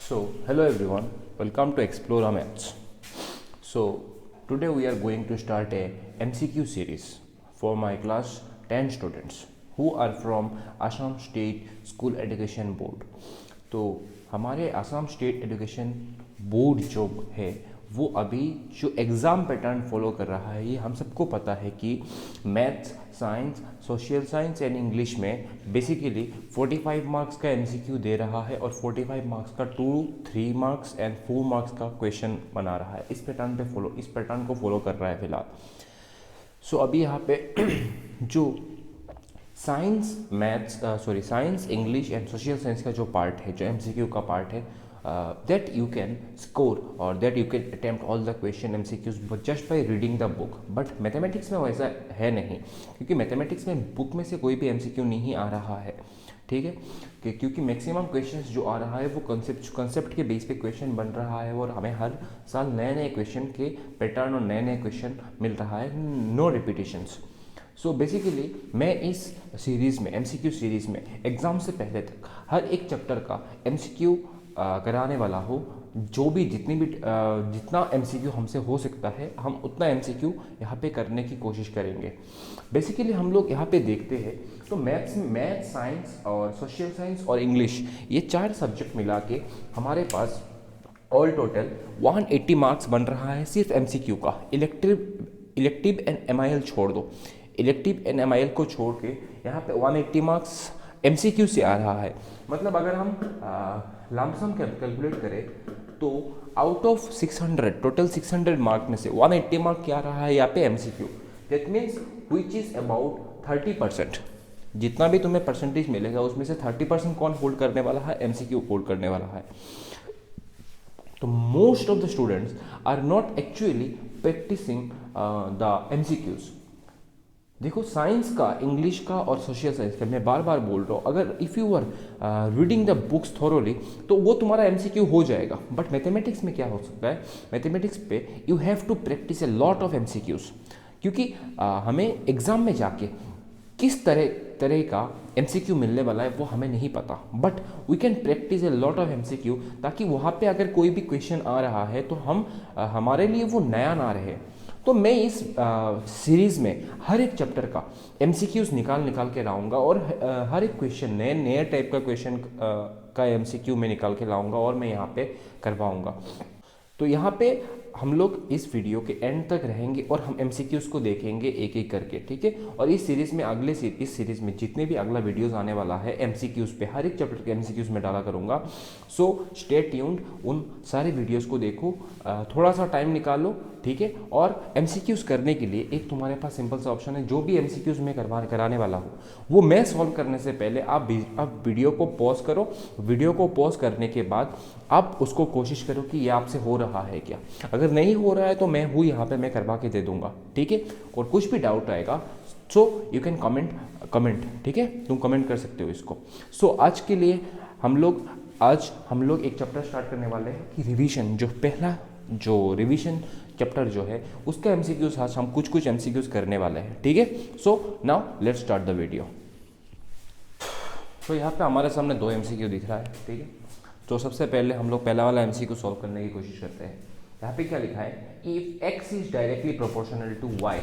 Hello everyone, welcome to Explore Maths. Today we are going to start a MCQ series for my class 10 students who are from Assam State School Education Board. तो हमारे Assam state education board जो है वो अभी जो exam pattern follow कर रहा है, ये हम सबको पता है कि maths, science, social science and English में बेसिकली 45 मार्क्स का एमसीक्यू दे रहा है और 45 मार्क्स का 2, 3 मार्क्स एंड 4 मार्क्स का क्वेश्चन बना रहा है। इस पैटर्न को फॉलो कर रहा है फिलहाल। अभी यहाँ पे जो science, English and social science का जो पार्ट है, जो एमसीक्यू का पार्ट है, that you can score or that you can attempt all the question MCQs just by reading the book. But mathematics में वैसा है नहीं, क्योंकि मैथमेटिक्स में बुक में से कोई भी MCQ नहीं आ रहा है, ठीक है, क्योंकि मैक्सिमम क्वेश्चंस जो आ रहा है वो कंसेप्ट के बेस पे क्वेश्चन बन रहा है और हमें हर साल नए नए क्वेश्चन के पैटर्न और नए नए क्वेश्चन मिल रहा है, नो रिपीटेशंस। बेसिकली मैं इस सीरीज़ में, MCQ सीरीज़ में एग्ज़ाम से पहले तक हर एक चैप्टर का MCQ कराने वाला हो। जितना MCQ हमसे हो सकता है हम उतना MCQ यहाँ पे करने की कोशिश करेंगे। बेसिकली हम लोग यहाँ पे देखते हैं तो मैथ, साइंस और सोशल साइंस और इंग्लिश, ये 4 सब्जेक्ट मिला के हमारे पास ऑल टोटल 180 मार्क्स बन रहा है सिर्फ MCQ का। इलेक्टिव एंड MIL छोड़ दो, इलेक्टिव एंड MIL को छोड़ के यहाँ पे 180 मार्क्स MCQ से आ रहा है। मतलब अगर हम लमसम कैलकुलेट करें तो आउट ऑफ 600, टोटल 600 मार्क में से 180 मार्क क्या रहा है यहाँ पे MCQ। That means which is about 30%। जितना भी तुम्हें परसेंटेज मिलेगा उसमें से 30% कौन होल्ड करने वाला है? MCQ होल्ड करने वाला है। तो most of the students are not actually practising the MCQs। देखो, साइंस का, इंग्लिश का और सोशल साइंस का मैं बार बार बोल रहा हूँ, अगर if you are reading the books thoroughly तो वो तुम्हारा MCQ हो जाएगा। बट मैथमेटिक्स में क्या हो सकता है, मैथमेटिक्स पे you have to practise a lot of MCQs, क्योंकि हमें एग्ज़ाम में जाके किस तरह का MCQ मिलने वाला है वो हमें नहीं पता। But we can practise a lot of MCQ, ताकि वहाँ पे अगर कोई भी क्वेश्चन आ रहा है तो हमारे लिए वो नया ना रहे। तो मैं इस सीरीज़ में हर एक चैप्टर का MCQs निकाल के लाऊंगा और हर एक क्वेश्चन नए टाइप का क्वेश्चन का MCQ मैं निकाल के लाऊंगा और मैं यहाँ पे करवाऊंगा। तो यहाँ पे हम लोग इस वीडियो के एंड तक रहेंगे और हम MCQs को देखेंगे एक एक करके, ठीक है। और इस सीरीज़ में इस सीरीज़ में जितने भी अगला वीडियोस आने वाला है MCQs पे, हर एक चैप्टर के MCQs में डाला करूँगा। स्टे ट्यून्ड, उन सारे वीडियोस को देखो, थोड़ा सा टाइम निकालो, ठीक है। और MCQs करने के लिए एक तुम्हारे पास सिंपल सा ऑप्शन है, जो भी MCQs मैं कराने वाला हूँ वो मैं सॉल्व करने से पहले आप वीडियो को पॉज करो। वीडियो को पॉज करने के बाद आप उसको कोशिश करो कि ये आपसे हो रहा है क्या। अगर नहीं हो रहा है तो मैं यहाँ पे मैं करवा के दे दूंगा, ठीक है। और कुछ भी डाउट आएगा यू कैन कमेंट, ठीक है, तुम कमेंट कर सकते हो इसको। आज के लिए हम लोग एक चैप्टर स्टार्ट करने वाले हैं कि रिवीजन, जो पहला जो रिवीजन चैप्टर जो है उसका MCQs आज हम कुछ MCQs करने वाले हैं, ठीक है। Now let's start the video. यहाँ पे हमारे सामने 2 MCQ दिख रहा है, ठीक है। तो सबसे पहले हम लोग पहला वाला MCQ सॉल्व करने की कोशिश करते हैं। यहाँ पे क्या लिखा है, if x is directly proportional to y,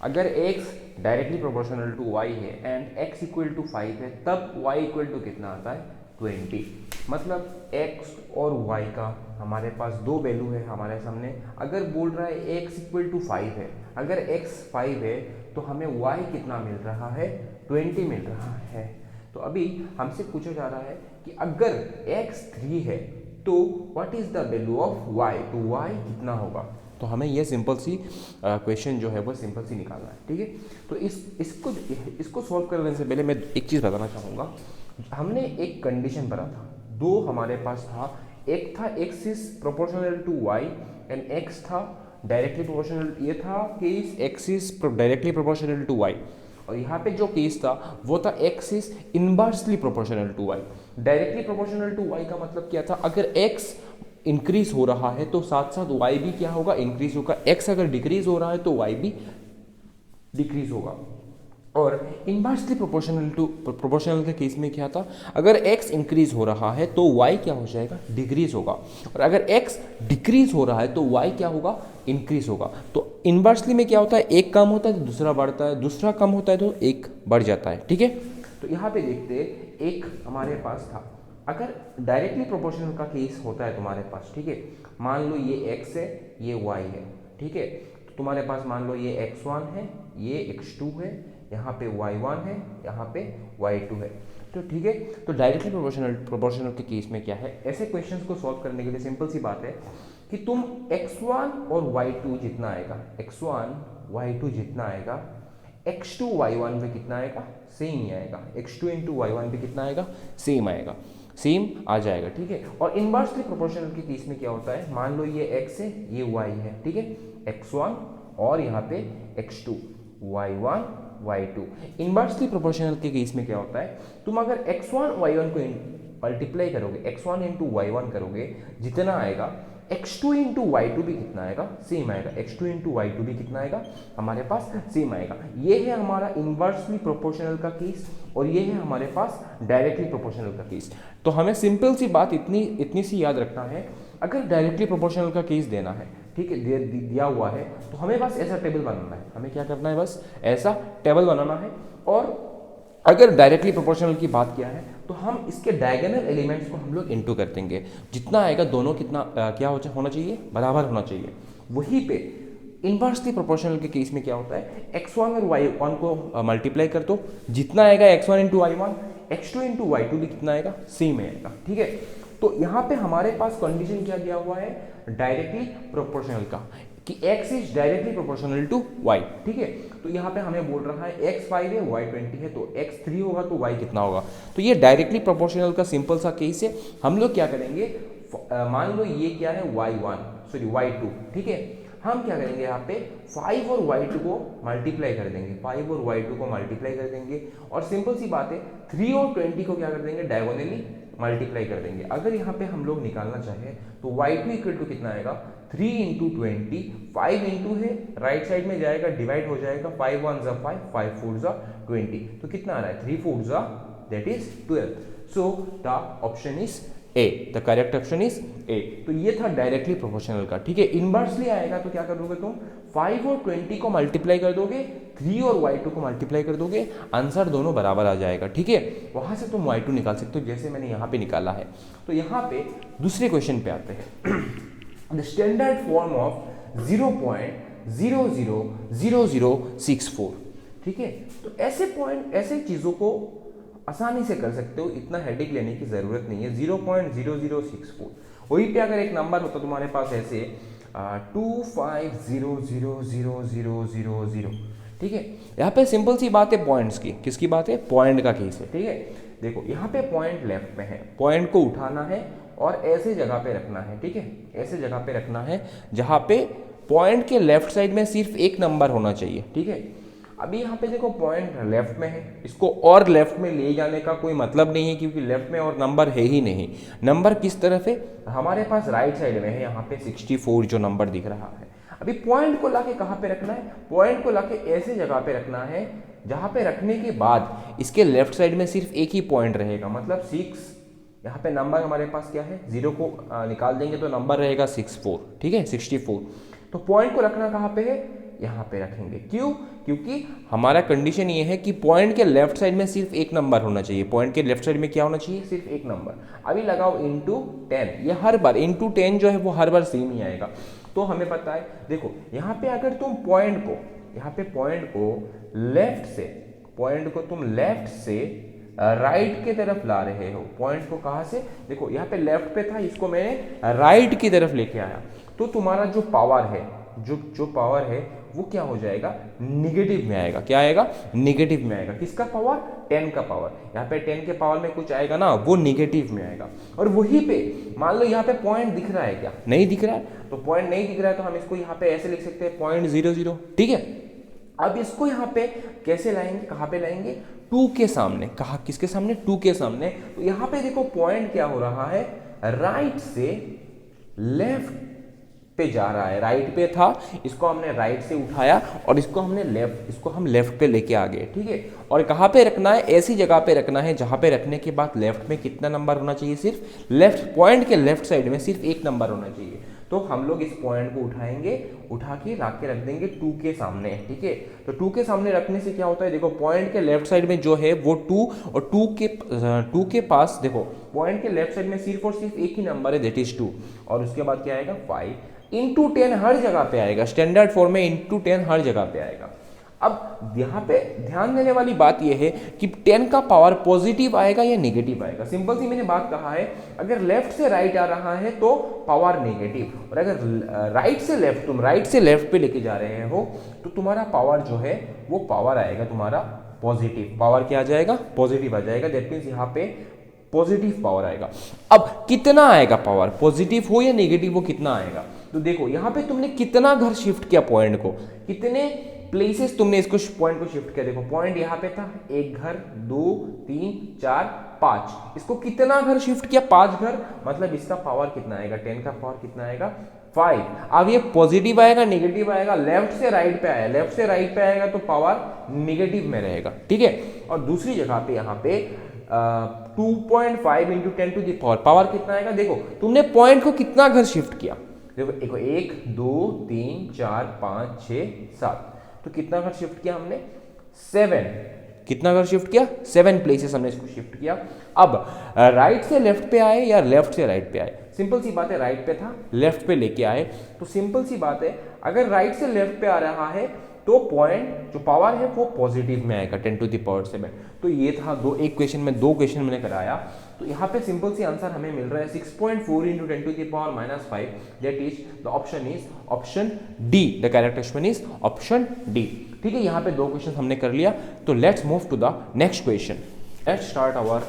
अगर x directly proportional to y है एंड x इक्वल टू 5 है, तब y इक्वल टू कितना आता है? 20। मतलब x और y का हमारे पास 2 वैल्यू है हमारे सामने। अगर बोल रहा है x इक्वल टू 5 है, अगर x 5 है तो हमें y कितना मिल रहा है? 20 मिल रहा है। तो अभी हमसे पूछा जा रहा है कि अगर x 3 है तो what is the value of y, तो y कितना होगा। तो हमें ये सिंपल सी क्वेश्चन जो है वो सिंपल सी निकालना है, ठीक है। तो इसको सॉल्व करने से पहले मैं एक चीज़ बताना चाहूँगा। हमने एक कंडीशन भरा था, 2 हमारे पास था, एक था x is proportional to y and x था डायरेक्टली प्रोपोर्शनल, ये था case x is directly proportional to y। और यहाँ पे जो केस था वो था x is inversely proportional to y। Directly proportional to y का मतलब क्या था, अगर x इंक्रीज हो रहा है तो साथ साथ y भी क्या होगा? इंक्रीज होगा। x अगर डिक्रीज हो रहा है तो y भी डिक्रीज होगा। और इनवर्सली प्रोपोर्शनल के केस में क्या था, अगर x इंक्रीज हो रहा है तो y क्या हो जाएगा, डिक्रीज होगा, और अगर x डिक्रीज हो रहा है तो y क्या होगा, इंक्रीज होगा। तो इनवर्सली में क्या होता है, एक कम होता है तो दूसरा बढ़ता है, दूसरा कम होता है तो एक बढ़ जाता है। ठीक है, तो यहाँ पे देखते हैं, एक हमारे पास था, अगर डायरेक्टली प्रोपोर्शनल का केस होता है तुम्हारे पास, ठीक है, मान लो ये x है, ये y है, ठीक है, तो तुम्हारे पास मान लो ये x1 है, ये x2 है, यहाँ पे y1 है, यहाँ पे y2 है। तो ठीक है, तो डायरेक्टली प्रोपोर्शनल के केस में क्या है, ऐसे क्वेश्चंस को सॉल्व करने के लिए सिंपल सी बात है कि तुम x1 और y2 जितना आएगा, x1 y2 जितना आएगा, x2 y1 पे कितना आएगा, सेम ही आएगा, x2 इंटू y1 पे कितना आएगा, सेम आएगा, सेम आ जाएगा। ठीक है, और इनवर्सली प्रोपोर्शनल के केस में क्या होता है, मान लो ये x है, ये y है, ठीक है, x1 और यहाँ पे x2, y1 y2। Inversely proportional के केस में क्या होता है, तुम अगर x1 y1 को मल्टीप्लाई करोगे, x1 इंटू y1 करोगे, जितना आएगा x2 इंटू y2 भी कितना आएगा, सेम आएगा, x2 इंटू y2 भी कितना आएगा, हमारे पास सेम आएगा। ये है हमारा इनवर्सली प्रोपोर्शनल का केस, और ये है हमारे पास डायरेक्टली प्रोपोर्शनल का केस। तो हमें सिंपल सी बात इतनी सी याद रखना है, अगर डायरेक्टली प्रोपोर्शनल का केस देना है, ठीक है, दिया हुआ है, तो हमें बस ऐसा टेबल बनाना है, हमें क्या करना है, बस ऐसा टेबल बनाना है। और अगर डायरेक्टली प्रोपोर्शनल की बात किया है तो हम इसके डायगोनल एलिमेंट्स को हम लोग इनटू कर देंगे, जितना आएगा दोनों कितना क्या होना चाहिए, बराबर होना चाहिए। वहीं पे इनवर्सली प्रोपोर्शनल के केस में क्या होता है, x1 और y1 को मल्टीप्लाई कर दो, जितना आएगा x1 into y1, x2 into y2 भी कितना आएगा, सेम आएगा। ठीक है, तो यहाँ पे हमारे पास कंडीशन क्या दिया हुआ है, डायरेक्टली प्रोपोर्शनल का, कि x is directly proportional to y। ठीक है, तो यहाँ पे हमें बोल रहा है x 5 है, y 20 है, तो x 3 होगा तो y कितना होगा। तो ये डायरेक्टली प्रोपोर्शनल का सिंपल सा केस है। हम लोग क्या करेंगे, मान लो ये क्या है, y2, ठीक है, हम क्या करेंगे, यहाँ पे 5 और y2 को मल्टीप्लाई कर देंगे, 5 और y2 को मल्टीप्लाई कर देंगे, और सिंपल सी बात है 3 और 20 को क्या कर देंगे, डायगोनली मल्टीप्लाई कर देंगे। अगर यहाँ पे हम लोग निकालना चाहे तो y2 इक्वल टू कितना आएगा, 3 इंटू 20, 5 इंटू है, राइट साइड में जाएगा, डिवाइड हो जाएगा, 5 1 जा 5, 5 4 जा 20, तो कितना आ रहा है, 3 4 जा that is 12। So the option is a, the correct option is a. तो ये था डायरेक्टली प्रोपोर्शनल का। ठीक है, इनवर्सली आएगा तो क्या कर दोगे तुम, 5 और 20 को मल्टीप्लाई कर दोगे, 3 और y2 को मल्टीप्लाई कर दोगे, आंसर दोनों बराबर आ जाएगा। ठीक है, वहां से तुम y2 निकाल सकते हो, जैसे मैंने यहाँ पे निकाला है। तो यहाँ पे दूसरे क्वेश्चन पे आते हैं। The standard form of 0.000064। ठीक है, तो ऐसे चीजों को आसानी से कर सकते हो, इतना हेडेक लेने की जरूरत नहीं है। 0.0064, वहीं पे अगर एक नंबर होता तुम्हारे पास ऐसे 25000000, ठीक है, यहाँ पे सिंपल सी बात है पॉइंट्स की, किसकी बात है, पॉइंट का केस है। ठीक है, देखो यहाँ पे पॉइंट लेफ्ट में है, पॉइंट को उठाना है और ऐसे जगह पे रखना है। ठीक है, ऐसे जगह पे रखना है जहाँ पे पॉइंट के लेफ्ट साइड में सिर्फ एक नंबर होना चाहिए। ठीक है, अभी यहाँ पे देखो पॉइंट लेफ्ट में है, इसको और लेफ्ट में ले जाने का कोई मतलब नहीं है, क्योंकि लेफ्ट में और नंबर है ही नहीं। नंबर किस तरफ है, हमारे पास राइट साइड में है, यहाँ पे 64 जो नंबर दिख रहा है। अभी पॉइंट को लाके कहाँ पे रखना है, पॉइंट को लाके ऐसे जगह पे रखना है जहाँ पे रखने के बाद इसके लेफ्ट साइड में सिर्फ एक ही पॉइंट रहेगा, मतलब 6। यहाँ पे नंबर हमारे पास क्या है, 0 को निकाल देंगे तो नंबर रहेगा 64। ठीक है, 64। तो पॉइंट को रखना कहाँ पे है, यहाँ पे रखेंगे। क्यों, क्योंकि हमारा कंडीशन ये है कि पॉइंट के लेफ्ट साइड में सिर्फ एक नंबर होना चाहिए। पॉइंट के लेफ्ट साइड में क्या होना चाहिए, सिर्फ एक नंबर। अभी लगाओ इंटू 10, ये हर बार इंटू 10 जो है वो हर बार सेम ही आएगा। तो हमें पता है, देखो यहाँ पे अगर तुम पॉइंट को, यहाँ पे पॉइंट को तुम लेफ्ट से राइट की तरफ ला रहे हो, पॉइंट को कहाँ से, देखो यहाँ पे लेफ्ट पे था, इसको मैंने राइट की तरफ लेके आया, तो तुम्हारा जो पावर है, जो पावर है वो क्या हो जाएगा, निगेटिव में आएगा। क्या आएगा, निगेटिव में आएगा। किसका पावर, 10 का पावर। यहाँ पे 10 के पावर में कुछ आएगा ना, वो निगेटिव में आएगा। और वहीं पे मान लो यहाँ पे पॉइंट दिख रहा है, क्या नहीं दिख रहा है, तो पॉइंट नहीं दिख रहा है तो हम इसको यहाँ पे ऐसे लिख सकते हैं 0.00। ठीक है, अब इसको यहाँ पे कैसे लाएंगे, कहाँ पे लाएंगे, 2 के सामने। कहा, किसके सामने, 2 के सामने। तो यहाँ पे देखो पॉइंट क्या हो रहा है, राइट से लेफ्ट पे जा रहा है, राइट पे था, इसको हमने राइट से उठाया और इसको हमने लेफ्ट, इसको हम लेफ्ट पे लेके आ गए, ठीक है। और कहाँ पे रखना है, ऐसी जगह पे रखना है जहाँ पे रखने के बाद लेफ्ट में कितना नंबर होना चाहिए, सिर्फ लेफ्ट पॉइंट के लेफ्ट साइड में सिर्फ एक नंबर होना चाहिए। तो हम लोग इस पॉइंट को उठाएंगे, उठा के ला के रख देंगे 2 के सामने, ठीक है। तो 2 के सामने रखने से क्या होता है, देखो पॉइंट के लेफ्ट साइड में जो है वो 2 और 2 के पास देखो पॉइंट के लेफ्ट साइड में सिर्फ और सिर्फ एक ही नंबर है, दैट इज 2। और उसके बाद क्या आएगा 5 इंटू 10 हर जगह पे आएगा, स्टैंडर्ड फॉर्म में इंटू 10 हर जगह पे आएगा। अब यहाँ पे ध्यान देने वाली बात यह है कि 10 का पावर पॉजिटिव आएगा या नेगेटिव आएगा। सिंपल सी मैंने बात कहा है, अगर लेफ्ट से राइट आ रहा है तो पावर नेगेटिव, और अगर राइट से लेफ्ट, तुम राइट से लेफ्ट पे लेके जा रहे हो तो तुम्हारा पावर जो है वो पावर आएगा तुम्हारा पॉजिटिव। पावर क्या आ जाएगा, पॉजिटिव आ जाएगा। दैट मीन्स यहाँ पे पॉजिटिव पावर आएगा। अब कितना आएगा पावर, पॉजिटिव हो या नेगेटिव हो, कितना आएगा, तो देखो यहाँ पे तुमने कितना घर शिफ्ट किया पॉइंट को, कितने प्लेसेस तुमने इसको पॉइंट को शिफ्ट किया। देखो पॉइंट यहाँ पे था, एक घर, 2 3 4 5, इसको कितना घर शिफ्ट किया, 5 घर, मतलब इसका पावर कितना आएगा, 10 का पावर कितना आएगा 5। अब ये पॉजिटिव आएगा नेगेटिव आएगा, लेफ्ट से राइट पे आया, लेफ्ट से राइट पे आएगा तो पावर नेगेटिव में रहेगा, ठीक है। और दूसरी जगह पे यहाँ पे 2.5 into 10 to the power, power कितना आएगा, देखो तुमने पॉइंट को कितना घर शिफ्ट किया, देखो 1 2 3 4 5 6 7, तो कितना घर शिफ्ट किया हमने 7, कितना घर शिफ्ट किया 7 प्लेसेस हमने इसको शिफ्ट किया। अब राइट से लेफ्ट पे आए या लेफ्ट से राइट पे आए, सिंपल सी बात है, राइट पे था लेफ्ट पे लेके आए, तो सिंपल सी बात है अगर राइट से लेफ्ट पे आ रहा है तो पॉइंट जो पावर है वो पॉजिटिव में आएगा 10 टू द पावर 7। तो ये था एक क्वेश्चन में 2 क्वेश्चन मैंने कराया, तो यहाँ पे सिंपल सी आंसर हमें मिल रहा है 6.4 into 10 to the power -5, that is the option is option D, the correct option is option D, ठीक है। यहाँ पे 2 क्वेश्चन हमने कर लिया, तो let's move to the next question. Let's start our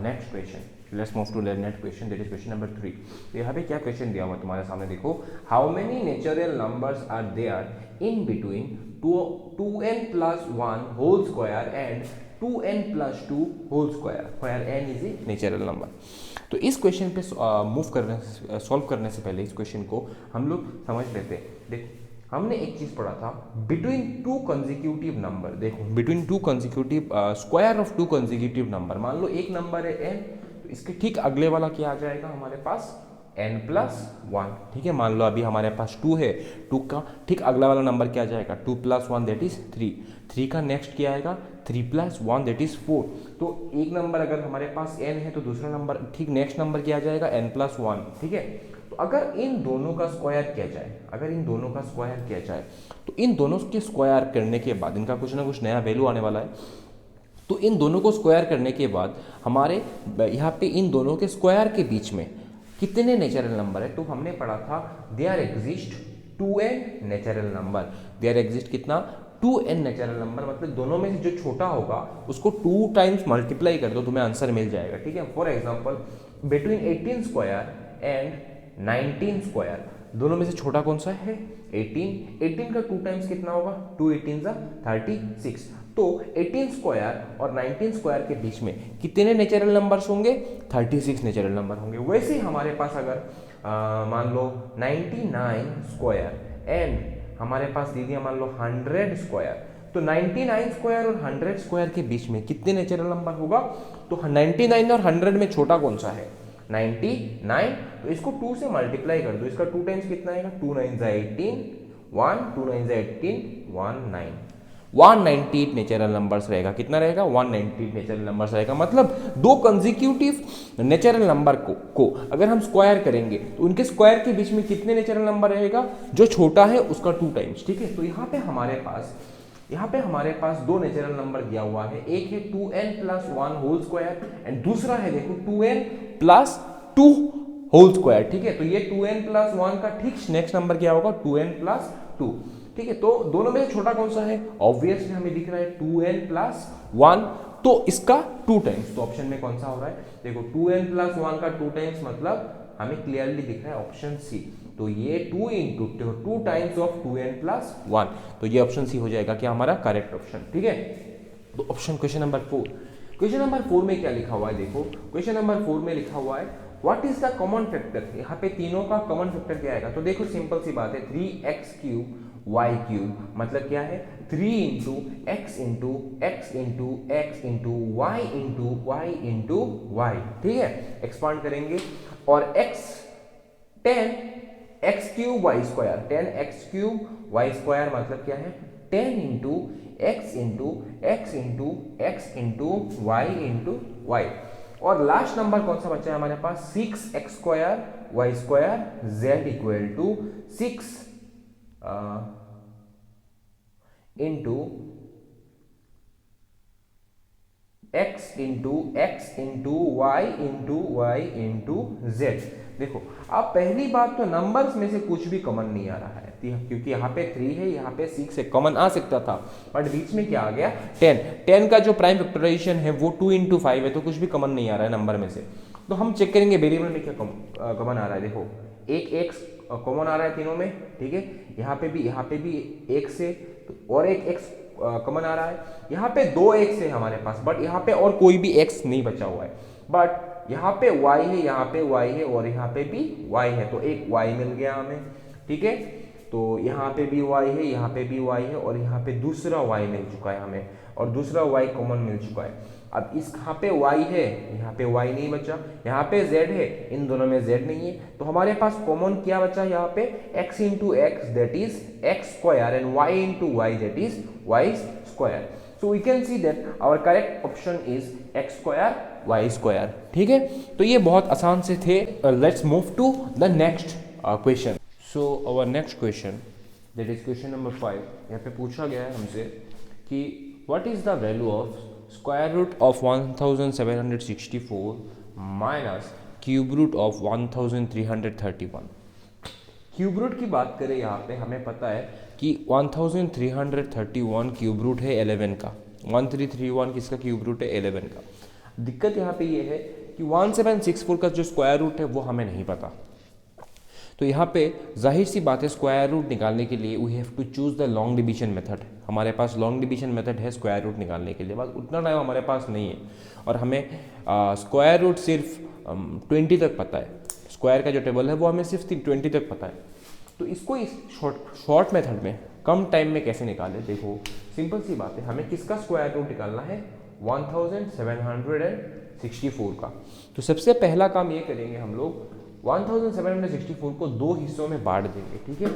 next question, let's move to the next question, that is question number 3। तो यहाँ पे क्या क्वेश्चन दिया हुआ तुम्हारे सामने, देखो how many natural numbers are there in between 2n plus 1 whole square and 2n plus 2 whole square where n is a natural number। तो इस क्वेश्चन पे सॉल्व करने से पहले इस क्वेश्चन को हम लोग समझ लेते हैं। देखो हमने एक चीज पढ़ा था, बिटवीन 2 कंसेक्यूटिव नंबर, देखो between 2 consecutive square of 2 consecutive number, मान लो एक नंबर है n, तो इसके ठीक अगले वाला क्या आ जाएगा हमारे पास n प्लस 1, ठीक है। मान लो अभी हमारे पास 2 है, 2 का ठीक अगला वाला नंबर क्या आ जाएगा 2 प्लस 1 दैट इज 3, 3 का नेक्स्ट क्या आएगा 3 प्लस 1 दैट इज 4। तो एक नंबर अगर हमारे पास n है तो दूसरा नंबर ठीक नेक्स्ट नंबर क्या आ जाएगा n प्लस 1, ठीक है। तो अगर इन दोनों का स्क्वायर किया जाए, अगर इन दोनों का स्क्वायर किया जाए तो इन दोनों के स्क्वायर करने के बाद इनका कुछ ना कुछ नया वैल्यू आने वाला है। तो इन दोनों को स्क्वायर करने के बाद हमारे यहाँ पे इन दोनों के स्क्वायर के बीच में कितने नेचुरल नंबर है, तो हमने पढ़ा था there exist 2n natural number, there exist कितना 2n नेचुरल नंबर, मतलब दोनों में से जो छोटा होगा उसको 2 टाइम्स मल्टीप्लाई कर दो, तुम्हें आंसर मिल जाएगा, ठीक है। For example between 18 square and 19 square, दोनों में से छोटा कौन सा है 18, 18 का 2 टाइम्स कितना होगा 2 18 36, तो 18 स्क्वायर और 19 स्क्वायर के बीच में कितने नेचुरल नंबर्स होंगे 36 नेचुरल नंबर होंगे। वैसे ही हमारे पास अगर मान लो 99 स्क्वायर एंड हमारे पास दे दिया मान लो 100 स्क्वायर, तो 99 स्क्वायर और 100 स्क्वायर के बीच में कितने नेचुरल नंबर होगा, तो 99 और 100 में छोटा कौन सा है 99, तो इसको 2 से मल्टीप्लाई कर दो, इसका 2 टाइम्स कितना आएगा 2 9 18 1, 2 9 18 198 नेचुरल नंबर्स रहेगा, कितना रहेगा 198 नेचुरल नंबर्स रहेगा। मतलब 2 कंसेक्यूटिव नेचुरल नंबर को अगर हम स्क्वायर करेंगे तो उनके स्क्वायर के बीच में कितने नेचुरल नंबर रहेगा, जो छोटा है उसका 2 टाइम्स, ठीक है। तो यहाँ पे हमारे पास 2 नेचुरल नंबर दिया हुआ है, एक है 2n plus 1 whole square and दूसरा है देखो 2n प्लस 2 होल स्क्वायर, ठीक है। तो ये 2n प्लस 1 का ठीक नेक्स्ट नंबर क्या होगा 2n प्लस 2, ठीक है। तो दोनों में से छोटा कौन सा है, ऑब्वियसली हमें दिख रहा है 2n प्लस 1, तो इसका 2 टाइम्स, तो ऑप्शन में कौन सा हो रहा है, देखो 2n प्लस 1 का 2 टाइम्स, मतलब हमें क्लियरली दिख रहा है ऑप्शन सी। तो ये 2 टाइम्स ऑफ 2n प्लस 1, तो ये ऑप्शन सी हो जाएगा क्या हमारा करेक्ट ऑप्शन, ठीक है। तो option question number 4, question number 4 में क्या लिखा हुआ है, देखो क्वेश्चन नंबर 4 में लिखा हुआ है what is the common factor, यहाँ पे तीनों का कॉमन फैक्टर क्या आएगा, तो देखो सिंपल सी बात है 3x³ y³ मतलब क्या है 3 into x into x into x into y into y into y, ठीक है, एक्सपांड करेंगे और x 10x³ y², 10x³ y² मतलब क्या है 10 into x into x into x into y into y. और लास्ट नंबर कौन सा बचा है हमारे पास 6x² y² z equal to 6 into x into x into y into z। देखो अब पहली बात तो नंबर्स में से कुछ भी कॉमन नहीं आ रहा है, क्योंकि यहाँ पे 3 है, यहाँ पे 6 है, कॉमन आ सकता था बट बीच में क्या आ गया 10 का जो प्राइम फैक्टराइजेशन है वो 2 इंटू 5 है, तो कुछ भी कॉमन नहीं आ रहा है नंबर में से। तो हम चेक करेंगे वेरिएबल में क्या कॉमन आ रहा है। देखो एक एक्स कॉमन आ रहा है तीनों में, ठीक है, यहाँ पे भी एक से और एक एक्स कॉमन आ रहा है, यहाँ पे 2 एक्स है हमारे पास बट यहाँ पे और कोई भी एक्स नहीं बचा हुआ है, बट यहाँ पे y है, यहाँ पे y है और यहाँ पे भी y है, तो एक y मिल गया हमें, ठीक है, तो यहाँ पे भी y है, यहाँ पे भी y है और यहाँ पे दूसरा y मिल चुका है हमें और दूसरा y कॉमन मिल चुका है। अब इस यहाँ पे y है, यहाँ पे y नहीं बचा, यहाँ पे z है, इन दोनों में z नहीं है, तो हमारे पास कॉमन क्या बचा यहाँ पे x into x that is x² and y into y that is y²। So we can see that our correct option is x² y², ठीक है, तो ये बहुत आसान से थे। Let's move to the next question. So our next question that is question number 5, यहाँ पे पूछा गया है हमसे कि what is the value of square root of 1764 minus cube root of 1331। Cube root की बात करें यहाँ पे हमें पता है कि 1331 क्यूब रूट है 11 का, 1331 किसका क्यूब रूट है 11 का। दिक्कत यहाँ पे ये है कि 1764 का जो स्क्वायर रूट है वो हमें नहीं पता, तो यहाँ पे जाहिर सी बात है स्क्वायर रूट निकालने के लिए we have to choose the long division method. हमारे पास लॉन्ग डिवीजन मेथड है स्क्वायर रूट निकालने के लिए, बस उतना टाइम हमारे पास नहीं है और हमें स्क्वायर रूट सिर्फ 20 तक पता है, स्क्वायर का जो टेबल है वो हमें सिर्फ 20 तक पता है। तो इसको इस शॉर्ट मेथड में कम टाइम में कैसे निकालें, देखो सिंपल सी बात है, हमें किसका स्क्वायर रूट निकालना है 1764 का। तो सबसे पहला काम ये करेंगे हम लोग 1764 को 2 हिस्सों में बांट देंगे, ठीक है,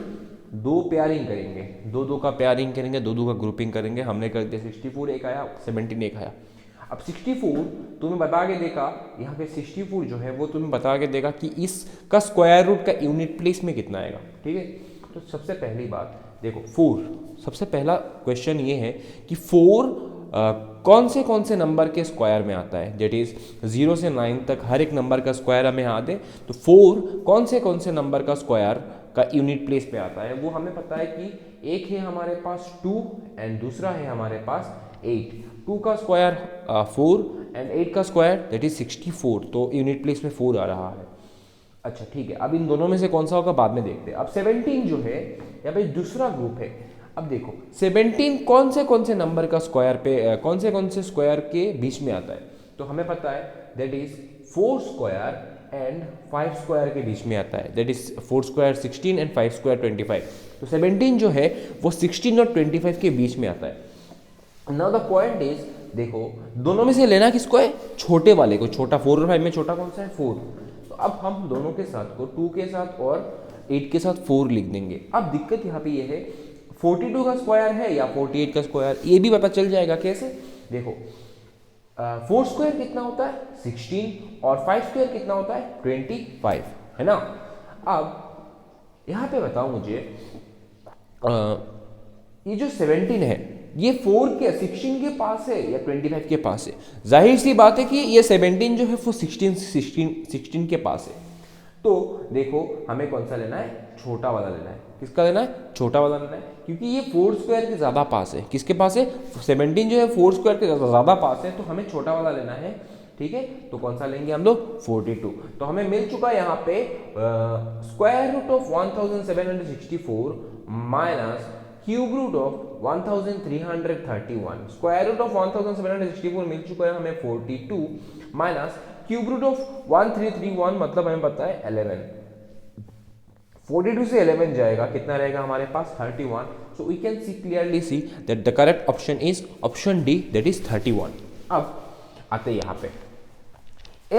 2 पेयरिंग करेंगे, 2 का पेयरिंग करेंगे, 2 का ग्रुपिंग करेंगे। हमने कर दिया 64 एक आया, 17 एक आया। अब 64 तुम्हें बता के देखा, यहाँ पे 64 जो है वो तुम्हें बता के देगा कि इसका स्क्वायर रूट का यूनिट प्लेस में कितना आएगा, ठीक है। तो सबसे पहली बात देखो 4, सबसे पहला क्वेश्चन ये है कि 4 कौन से नंबर के स्क्वायर में आता है, दैट इज 0 से 9 तक हर एक नंबर का स्क्वायर हमें याद है। तो 4 कौन से नंबर का स्क्वायर का यूनिट प्लेस पे आता है वो हमें पता है कि एक है हमारे पास 2 एंड दूसरा है हमारे पास 8। 2 का स्क्वायर 4 एंड 8 का स्क्वायर दैट इज 64, तो यूनिट प्लेस में 4 आ रहा है। अच्छा ठीक है, अब इन दोनों में से कौन सा होगा बाद में देखते हैं। अब 17 जो है यहाँ पे दूसरा ग्रुप है। अब देखो 17 कौन से नंबर का स्क्वायर पे कौन से स्क्वायर के बीच में आता है, तो हमें पता है that is 4 square and 5 square के बीच में आता है, that is 4 square 16 and 5 square 25। तो 17 जो है वो 16 और 25 के बीच में आता है। नाउ द पॉइंट इज देखो दोनों में से लेना किसको है, छोटे वाले को, छोटा 4 और 5 में छोटा कौन सा है 4। तो अब हम दोनों के साथ को 2 के साथ और 8 के साथ 4 लिख देंगे। अब दिक्कत यहाँ पे ये है 42 का स्क्वायर है या 48 का स्क्वायर, ये भी पता चल जाएगा कैसे। देखो 4 स्क्वायर कितना होता है 16 और 5 स्क्वायर कितना होता है 25, है ना। अब यहाँ पे बताओ मुझे ये जो 17 है ये 4 के 16 के पास है या 25 के पास है। जाहिर सी बात है कि ये 17 जो है वो 16 के पास है। तो देखो हमें कौन सा लेना है, छोटा वाला लेना है। किसका लेना है, छोटा वाला लेना है, क्योंकि ये 4 स्क्वायर के ज़्यादा पास है। किसके पास है 17 जो है 4 स्क्वायर के ज़्यादा पास है, तो हमें छोटा वाला लेना है, ठीक है। तो कौन सा लेंगे हम लोग 42। तो हमें मिल चुका है यहाँ पे square root of 1764 minus cube root of 1331। Square root of 1764 मिल चुका है हमें 42 माइनस क्यूब रूट ऑफ 1331 मतलब हमें पता है 11, 42 से 11 जाएगा, कितना रहेगा हमारे पास 31. So we can see clearly see that the correct option is option D, that is 31. अब आते हैं यहाँ पे,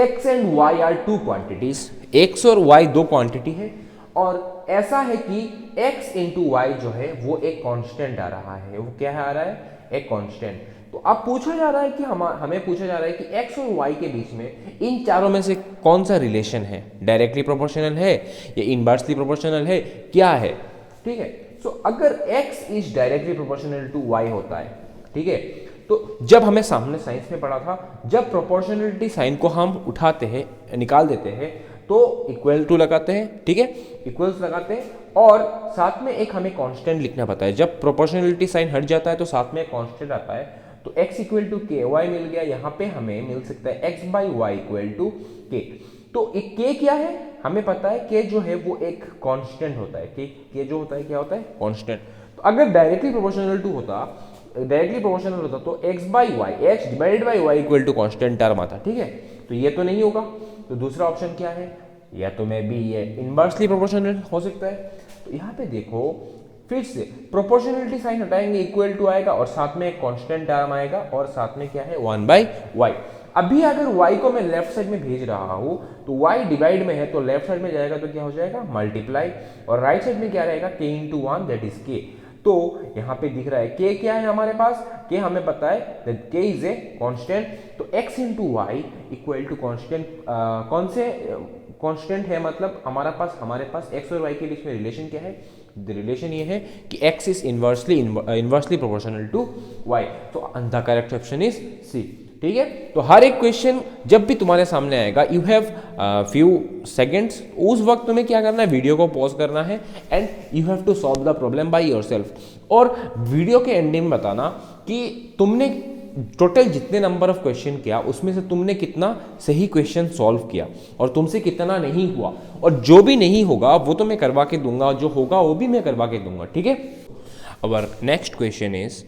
x and y are two quantities, x और y दो क्वांटिटी है, और ऐसा है कि x इंटू वाई जो है वो एक कांस्टेंट आ रहा है. वो क्या आ रहा है? एक कांस्टेंट. तो अब पूछा जा रहा है कि हमें पूछा जा रहा है कि x और y के बीच में इन चारों में से कौन सा रिलेशन है, डायरेक्टली प्रोपोर्शनल है या इनवर्सली प्रोपोर्शनल है, क्या है. ठीक है. सो अगर x is directly proportional to y होता है, ठीक है, तो जब हमें सामने साइंस में पढ़ा था, जब प्रोपोर्शनलिटी साइन को हम उठाते हैं, निकाल देते हैं, तो इक्वल टू लगाते हैं. ठीक है, इक्वल्स लगाते हैं, और साथ में एक हमें कांस्टेंट लिखना पड़ता है. जब प्रोपोर्शनलिटी साइन हट जाता है तो साथ में एक कांस्टेंट आता है. तो x equal to k y मिल गया. यहाँ पे हमें मिल सकता है x by y equal to k. तो एक k क्या है हमें पता है, k जो है वो एक कांस्टेंट होता है. k जो होता है क्या होता है? कांस्टेंट. तो अगर डायरेक्टली प्रोपोर्शनल होता तो x by y, x divided by y equal to constant term आता. ठीक है, तो ये तो नहीं होगा. तो दूसरा ऑप्शन क्या है? या तो मैं भी ये इनवर्सली प्रोपोर्शनल हो सकता है. तो यहाँ पे देखो फिर से प्रोपोर्शनलिटी साइन हटाएंगे, इक्वल टू आएगा, और साथ में एक कांस्टेंट टर्म आएगा, और साथ में क्या है? 1 बाई वाई. अभी अगर y को मैं लेफ्ट साइड में भेज रहा हूं तो y डिवाइड में है, तो लेफ्ट साइड में जाएगा तो क्या हो जाएगा? मल्टीप्लाई. और राइट साइड में क्या रहेगा? k into 1 that is k. तो यहाँ पे दिख रहा है k क्या है हमारे पास? k हमें पता है that k is a constant. तो x into y equal to constant, कौन से कांस्टेंट है? मतलब हमारे पास x और y के बीच में रिलेशन क्या है? रिलेशन ये है कि x is inversely proportional to y. तो the correct option is C. ठीक है, तो हर एक क्वेश्चन जब भी तुम्हारे सामने आएगा, यू हैव फ्यू सेकेंड्स, उस वक्त तुम्हें क्या करना है? वीडियो को पॉज करना है and you have to solve the problem by yourself. और वीडियो के एंडिंग में बताना कि तुमने टोटल जितने नंबर ऑफ क्वेश्चन किया उसमें से तुमने कितना सही क्वेश्चन सॉल्व किया और तुमसे कितना नहीं हुआ. और जो भी नहीं होगा वो तो मैं करवा के दूंगा, और जो होगा वो भी मैं करवा के दूंगा. ठीक है. Our next question is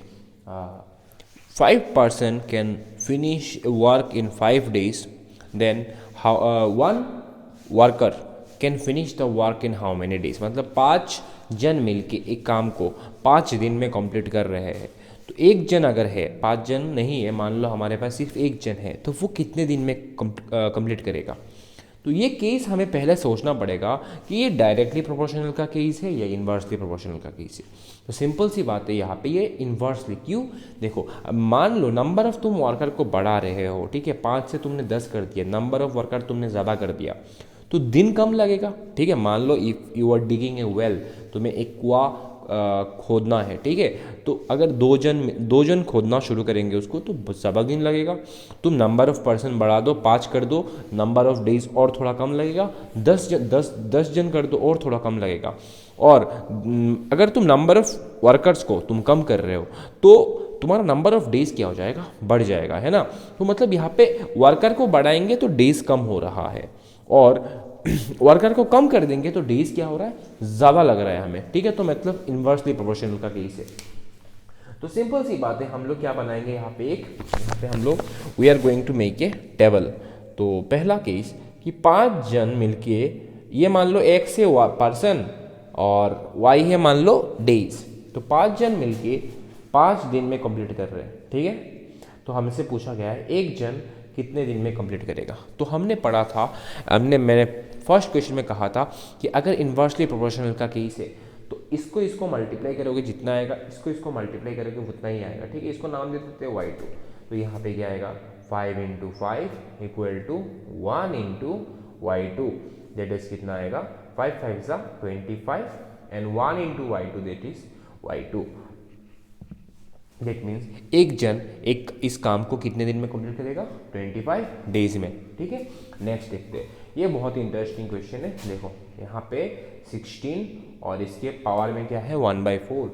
5% can finish work in 5 days, then how one worker can finish the work in how many days. मतलब 5 जन मिलके एक काम को 5 दिन में कंप्लीट कर रहे हैं. तो एक जन अगर है, 5 जन नहीं है, मान लो हमारे पास सिर्फ एक जन है, तो वो कितने दिन में कंप्लीट करेगा. तो ये केस हमें पहले सोचना पड़ेगा कि ये डायरेक्टली प्रोपोर्शनल का केस है या इन्वर्सली प्रोपोर्शनल का केस है. तो सिंपल सी बात है यहाँ पे ये इन्वर्सली. क्यों? देखो, मान लो नंबर ऑफ तुम वर्कर को बढ़ा रहे हो, ठीक है, 5 से तुमने 10 कर दिया, नंबर ऑफ वर्कर तुमने ज़्यादा कर दिया, तो दिन कम लगेगा. ठीक है, मान लो if you are digging a well, तुम्हें एक कुआं खोदना है, ठीक है, तो अगर दो जन खोदना शुरू करेंगे उसको, तो ज़्यादा दिन लगेगा. तुम नंबर ऑफ पर्सन बढ़ा दो, 5 कर दो, नंबर ऑफ डेज और थोड़ा कम लगेगा. 10 जन कर दो और थोड़ा कम लगेगा. और अगर तुम नंबर ऑफ वर्कर्स को तुम कम कर रहे हो तो तुम्हारा नंबर ऑफ डेज क्या हो जाएगा? बढ़ जाएगा, है ना. तो मतलब यहाँ पे वर्कर को बढ़ाएंगे तो डेज कम हो रहा है, और वर्कर को कम कर देंगे तो डेज क्या हो रहा है? ज़्यादा लग रहा है हमें. ठीक है, तो मतलब इन्वर्सली प्रोपोर्शनल का केस है. तो सिंपल सी बात है, हम लोग क्या बनाएंगे यहाँ पे हम लोग we are going to make a table. तो पहला केस कि 5 जन मिलके, ये मान लो x से पर्सन और y है मान लो डेज, तो 5 जन मिलके 5 दिन में कंप्लीट कर रहे हैं. ठीक है, तो हमसे पूछा गया है एक जन कितने दिन में कंप्लीट करेगा. तो हमने पढ़ा था, मैंने फर्स्ट क्वेश्चन में कहा था कि अगर इन्वर्सली प्रोपोर्शनल का केस है तो इसको मल्टीप्लाई करोगे जितना आएगा, इसको मल्टीप्लाई करोगे उतना ही आएगा. ठीक है, इसको नाम दे देते हैं y2. तो यहाँ पे क्या आएगा? 5 into 5 equal to 1 into y2, that is कितना आएगा? 5 5 सा 25 and 1 into y2 that is y2. That means एक जन इस काम को कितने दिन में कंप्लीट करेगा? 25 डेज में. ठीक है, नेक्स्ट देखते हैं. ये बहुत ही इंटरेस्टिंग क्वेश्चन है. देखो यहाँ पे 16 और इसके पावर में क्या है? 1/4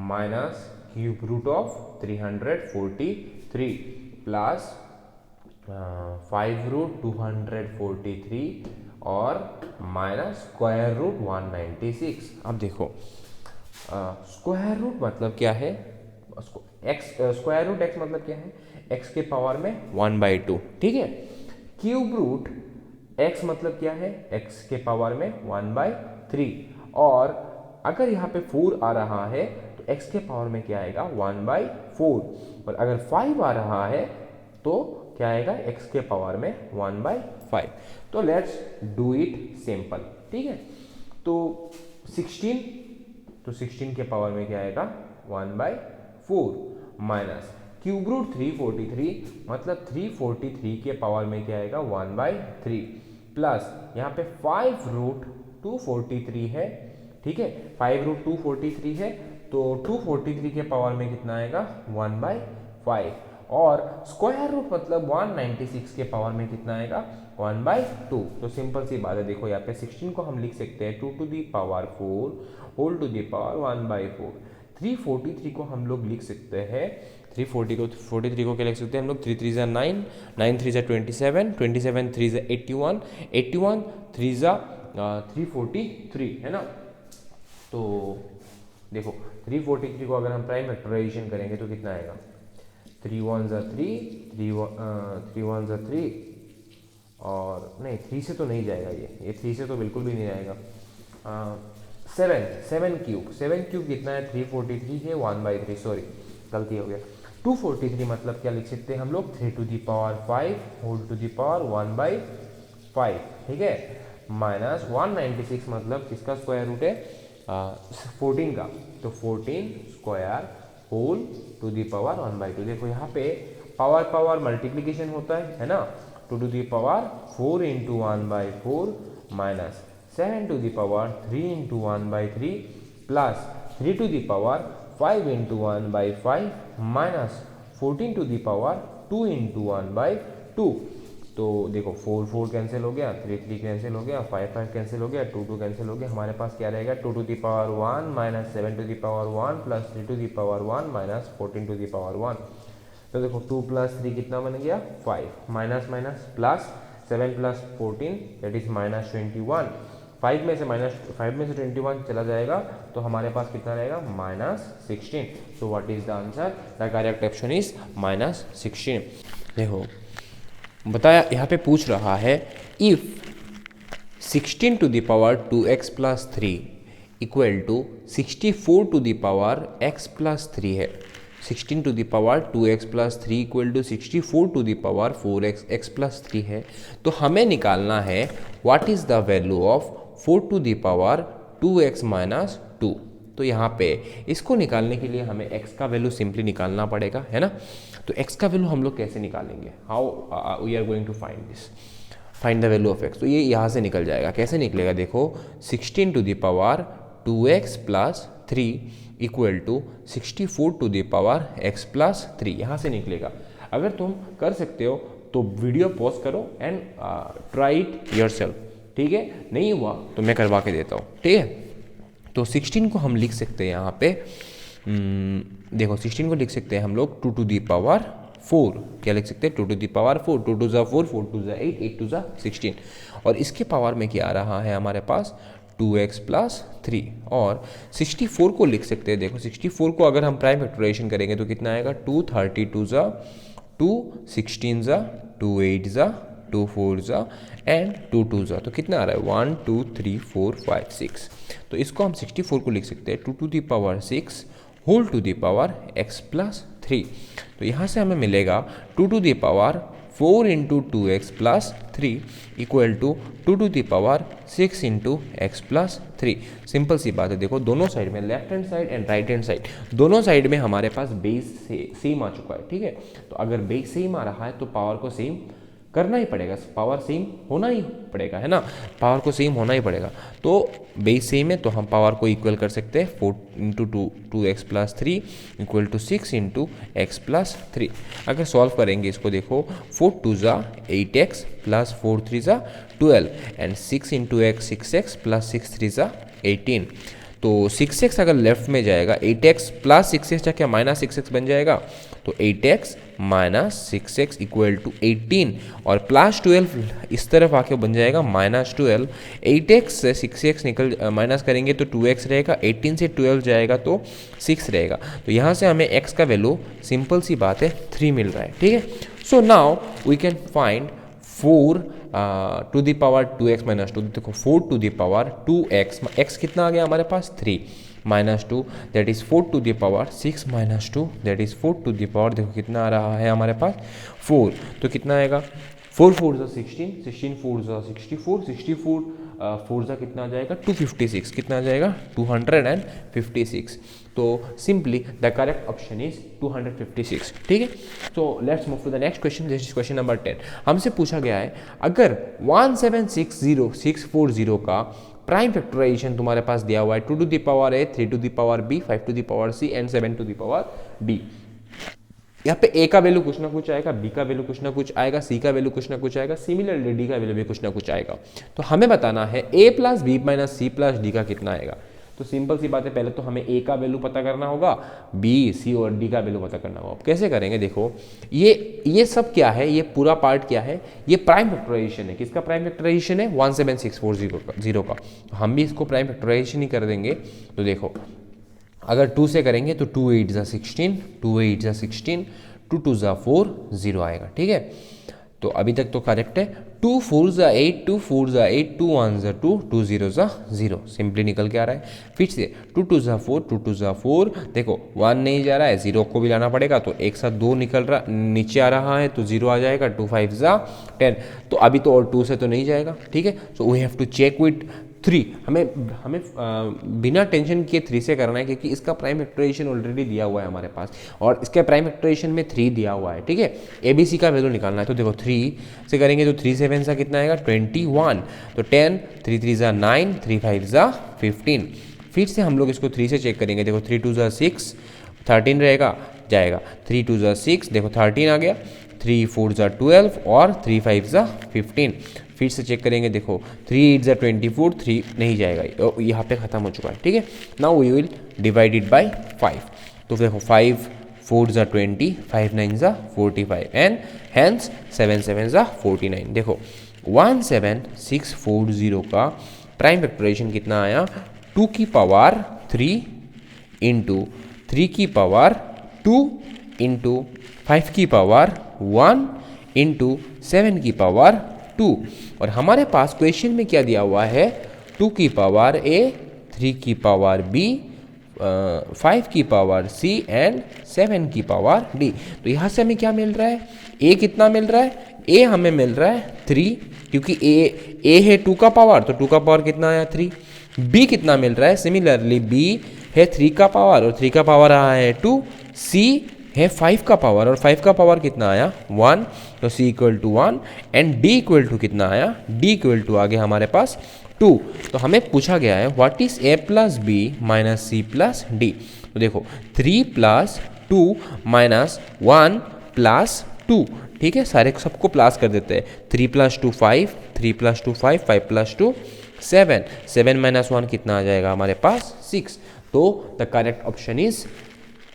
minus cube root of 343 plus 5 root 243 और माइनस स्क्वायर रूट 196. अब देखो स्क्वायर रूट मतलब क्या है? स्क्वायर रूट एक्स मतलब क्या है? एक्स के पावर में 1/2. ठीक है, क्यूब रूट x मतलब क्या है, x के पावर में 1/3, और अगर यहाँ पे 4 आ रहा है तो x के पावर में क्या आएगा 1/4, और अगर 5 आ रहा है तो क्या आएगा x के पावर में 1/5। तो लेट्स डू इट सिंपल, ठीक है। तो 16 के पावर में क्या आएगा 1/4 माइनस क्यूब रूट 343 मतलब 343 के पावर में क्या आएगा 1/3 प्लस यहाँ पे 5 रूट 243 है, ठीक है, 5 रूट 243 है तो 243 के पावर में कितना आएगा 1/5, और स्क्वायर रूट मतलब 196 के पावर में कितना आएगा 1/2। तो सिंपल सी बात है, देखो यहाँ पे 16 को हम लिख सकते हैं 2 to the power 4 whole to the power 1/4। 343 को हम लोग लिख सकते हैं, 43 को क्या लिख सकते हैं हम लोग, 3 3 9, 9 3 27, 27 3 81, 81 3 343 है ना। तो देखो 343 को अगर हम प्राइम फैक्टराइजेशन करेंगे तो कितना आएगा, 3 1 3, 3 1 3, और नहीं 3 से तो नहीं जाएगा, ये 3 से तो बिल्कुल भी नहीं आएगा। 7 क्यूब कितना है, 343 है 1/3, सॉरी गलती हो गया। 243 मतलब क्या लिख सकते हैं हम लोग, 3 to the power 5 whole to the power 1/5, ठीक है, माइनस 196 मतलब किसका स्क्वायर रूट है 14 का, तो 14 square whole to the power 1/2। देखो यहाँ पे पावर मल्टीप्लीकेशन होता है ना, 2 to the power 4 into 1/4 minus 7 to the power 3 into 1/3 plus 3 to the power 5 into 1/5 minus 14 to the power 2 into 1/2। तो देखो 4 कैंसिल हो गया, 3 कैंसिल हो गया, 5 कैंसिल हो गया, 2 कैंसिल हो गया, हमारे पास क्या रहेगा 2 to the power 1 minus 7 to the power 1 plus 3 to the power 1 minus 14 to the power 1। तो देखो 2 प्लस 3 कितना बन गया 5, minus minus plus 7 plus 14 that is minus 21, 5 में से 21 चला जाएगा तो हमारे पास कितना रहेगा -16। So what is the answer, the correct option is -16। देखो बताया यहाँ पे पूछ रहा है if 16 to the power 2x plus 3 equal to 64 to the power x plus 3 है, 16 to the power 2x plus 3 equal to 64 to the power 4x plus 3 है, तो हमें निकालना है what is the value of 4 to the power 2x minus 2। तो यहाँ पे इसको निकालने के लिए हमें x का वैल्यू सिंपली निकालना पड़ेगा, है ना। तो x का वैल्यू हम लोग कैसे निकालेंगे, how we are going to find this, find the value of x। तो ये यहाँ से निकल जाएगा, कैसे निकलेगा देखो 16 to the power 2x plus 3 equal to 64 to the power x plus 3, यहाँ से निकलेगा। अगर तुम कर सकते हो तो वीडियो पॉज करो एंड ट्राई इट योरसेल्फ, ठीक है, नहीं हुआ तो मैं करवा के देता हूँ, ठीक है। तो 16 को हम लिख सकते हैं यहाँ पे, देखो 16 को लिख सकते हैं हम लोग 2 टू दी पावर 4, क्या लिख सकते हैं 2 टू दी पावर 4, 2 टू ज़ा 4, 4 टू ज़ा 8, 8 टू ज़ा 16, और इसके पावर में क्या आ रहा है हमारे पास 2x प्लस 3, और 64 को लिख सकते हैं, देखो 64 को अगर हम प्राइम फैक्टराइजेशन करेंगे तो कितना आएगा 2 32 ज़ा 2, 16 ज़ा 2, 8 ज़ा 2, 4 ज़ा एंड 2 2 ज़ा, तो कितना आ रहा है 1 2 3 4 5 6। तो इसको हम 64 को लिख सकते हैं 2 to the power 6 whole to the power x plus 3। तो यहाँ से हमें मिलेगा 2 to the power 4 into 2x plus 3 equal to 2 to the power 6 into x plus 3। Simple सी बात है, देखो दोनों साइड में left hand side and right hand side दोनों साइड में हमारे पास बेस सेम आ चुका है, ठीक है। तो अगर बेस सेम आ रहा है तो पावर को सेम करना ही पड़ेगा, पावर सेम होना ही पड़ेगा, है ना, पावर को सेम होना ही पड़ेगा। तो बेस सेम है तो हम पावर को इक्वल कर सकते हैं 4 into 2x plus 3 equal to 6 into x plus 3। अगर सॉल्व करेंगे इसको देखो 4 2 ज़ा 8x प्लस 4 3 ज़ा 12 and 6 into x 6x plus 6 3 ज़ा 18। तो 6x अगर लेफ्ट में जाएगा 8x प्लस 6x जाके माइनस 6x बन जाएगा, तो 8x minus 6x equal to 18 और प्लस 12 इस तरफ आके बन जाएगा माइनस 12। 8x से 6x निकल माइनस करेंगे तो 2x रहेगा, 18 से 12 जाएगा तो 6 रहेगा। तो यहाँ से हमें x का वैल्यू सिंपल सी बात है 3 मिल रहा है, ठीक है। So now we can find 4 to the power 2x minus 2, देखो 4 to the power 2x, x कितना आ गया हमारे पास 3 minus 2 that is 4 to the power 6 minus 2 that is 4 to the power, देखो कितना आ रहा है हमारे पास 4, तो कितना आएगा 4 4 ज़ा 16, 16 4 ज़ा 64, 64 4 ज़ा कितना आ जाएगा 256, कितना आ जाएगा 256। तो simply the correct option is 256, ठीक है। So let's move to the next question, this is question number 10। हमसे पूछा गया है अगर 1760640 का प्राइम फैक्टराइजेशन तुम्हारे पास दिया हुआ है 2 to the power a, 3 to the power b, 5 to the power c and 7 to the power d। यहाँ पे a का वैल्यू कुछ ना कुछ आएगा, b का वैल्यू कुछ ना कुछ आएगा, c का वैल्यू कुछ ना कुछ आएगा, सिमिलरली d का वैल्यू भी कुछ ना कुछ आएगा। तो हमें बताना है a plus b minus c plus d का कितना आएगा। तो सिंपल सी बात है, पहले तो हमें a का वैल्यू पता करना होगा, b, c और d का वैल्यू पता करना होगा। अब कैसे करेंगे, देखो ये सब क्या है, ये पूरा पार्ट क्या है, ये प्राइम फैक्टराइजेशन है। किसका प्राइम फैक्टराइजेशन है 17640 का। तो हम भी इसको प्राइम फैक्टराइजेशन ही कर देंगे। तो देखो अगर 2 से करेंगे तो 2 8 ज़ा 16, 2 8 ज़ा 16, 2 2 ज़ा 4, 0 आएगा, ठीक है। तो अभी तक तो करेक्ट है। 2 4 ज़ा 8, 2 4 ज़ा 8, 2 1 ज़ा 2, 2 0 ज़ा 0, सिंपली निकल के आ रहा है। फिर से 2 2 ज़ा 4, 2 2 ज़ा 4, देखो 1 नहीं जा रहा है, 0 को भी लाना पड़ेगा, तो एक साथ 2 निकल रहा नीचे आ रहा है तो 0 आ जाएगा। 2 5 ज़ा 10, तो अभी तो और 2 से तो नहीं जाएगा, ठीक है। So we have to check with 3, हमें बिना टेंशन किए 3 से करना है, क्योंकि इसका प्राइम फैक्टराइजेशन ऑलरेडी दिया हुआ है हमारे पास और इसके प्राइम फैक्टराइजेशन में 3 दिया हुआ है, ठीक है। ABC का वैल्यू निकालना है। तो देखो 3 से करेंगे तो 3 7 सा कितना आएगा 21, तो 10, 3 3 ज़ा 9, 3 5 ज़ा 15। फिर से हम लोग इसको 3 से चेक करेंगे, देखो 3 2 ज़ा 6, 13 रहेगा जाएगा, 3 2 ज़ा 6, देखो 13 आ गया, 3 4 ज़ा 12 और 3 5 ज़ा 15। फिर से चेक करेंगे, देखो 3 8 ज़ा 24, 3 नहीं जाएगा, यहाँ पे ख़त्म हो चुका है, ठीक है। Now we will divide it by 5। तो देखो 5 4 ज़ा 20, 5 9 ज़ा 45 एंड हैंस 7 7 ज़ा 49। देखो 17640 का प्राइम फैक्टराइजेशन कितना आया 2 की पावर 3 इंटू 3 की पावर 2 इंटू 5 की पावर 1 इंटू 7 की पावर 2। और हमारे पास क्वेश्चन में क्या दिया हुआ है 2 की पावर a, 3 की पावर b, 5 की पावर c एंड 7 की पावर d। तो यहाँ से हमें क्या मिल रहा है, a कितना मिल रहा है, a हमें मिल रहा है 3, क्योंकि a है 2 का पावर, तो 2 का पावर कितना आया 3। b कितना मिल रहा है, सिमिलरली b है 3 का पावर और 3 का पावर आया है 2, c है 5 का पावर और 5 का पावर कितना आया 1, तो c equal to 1 and d equal to कितना आया, d इक्वल टू आ गया हमारे पास 2। तो हमें पूछा गया है what is a plus b minus c plus d। तो देखो 3 प्लस 2 माइनस 1 प्लस 2, ठीक है, सारे सबको प्लस कर देते हैं। 3 प्लस 2 5, 3 प्लस 2 5, 5 प्लस 2 7, 7 माइनस 1 कितना आ जाएगा हमारे पास 6। तो the correct option is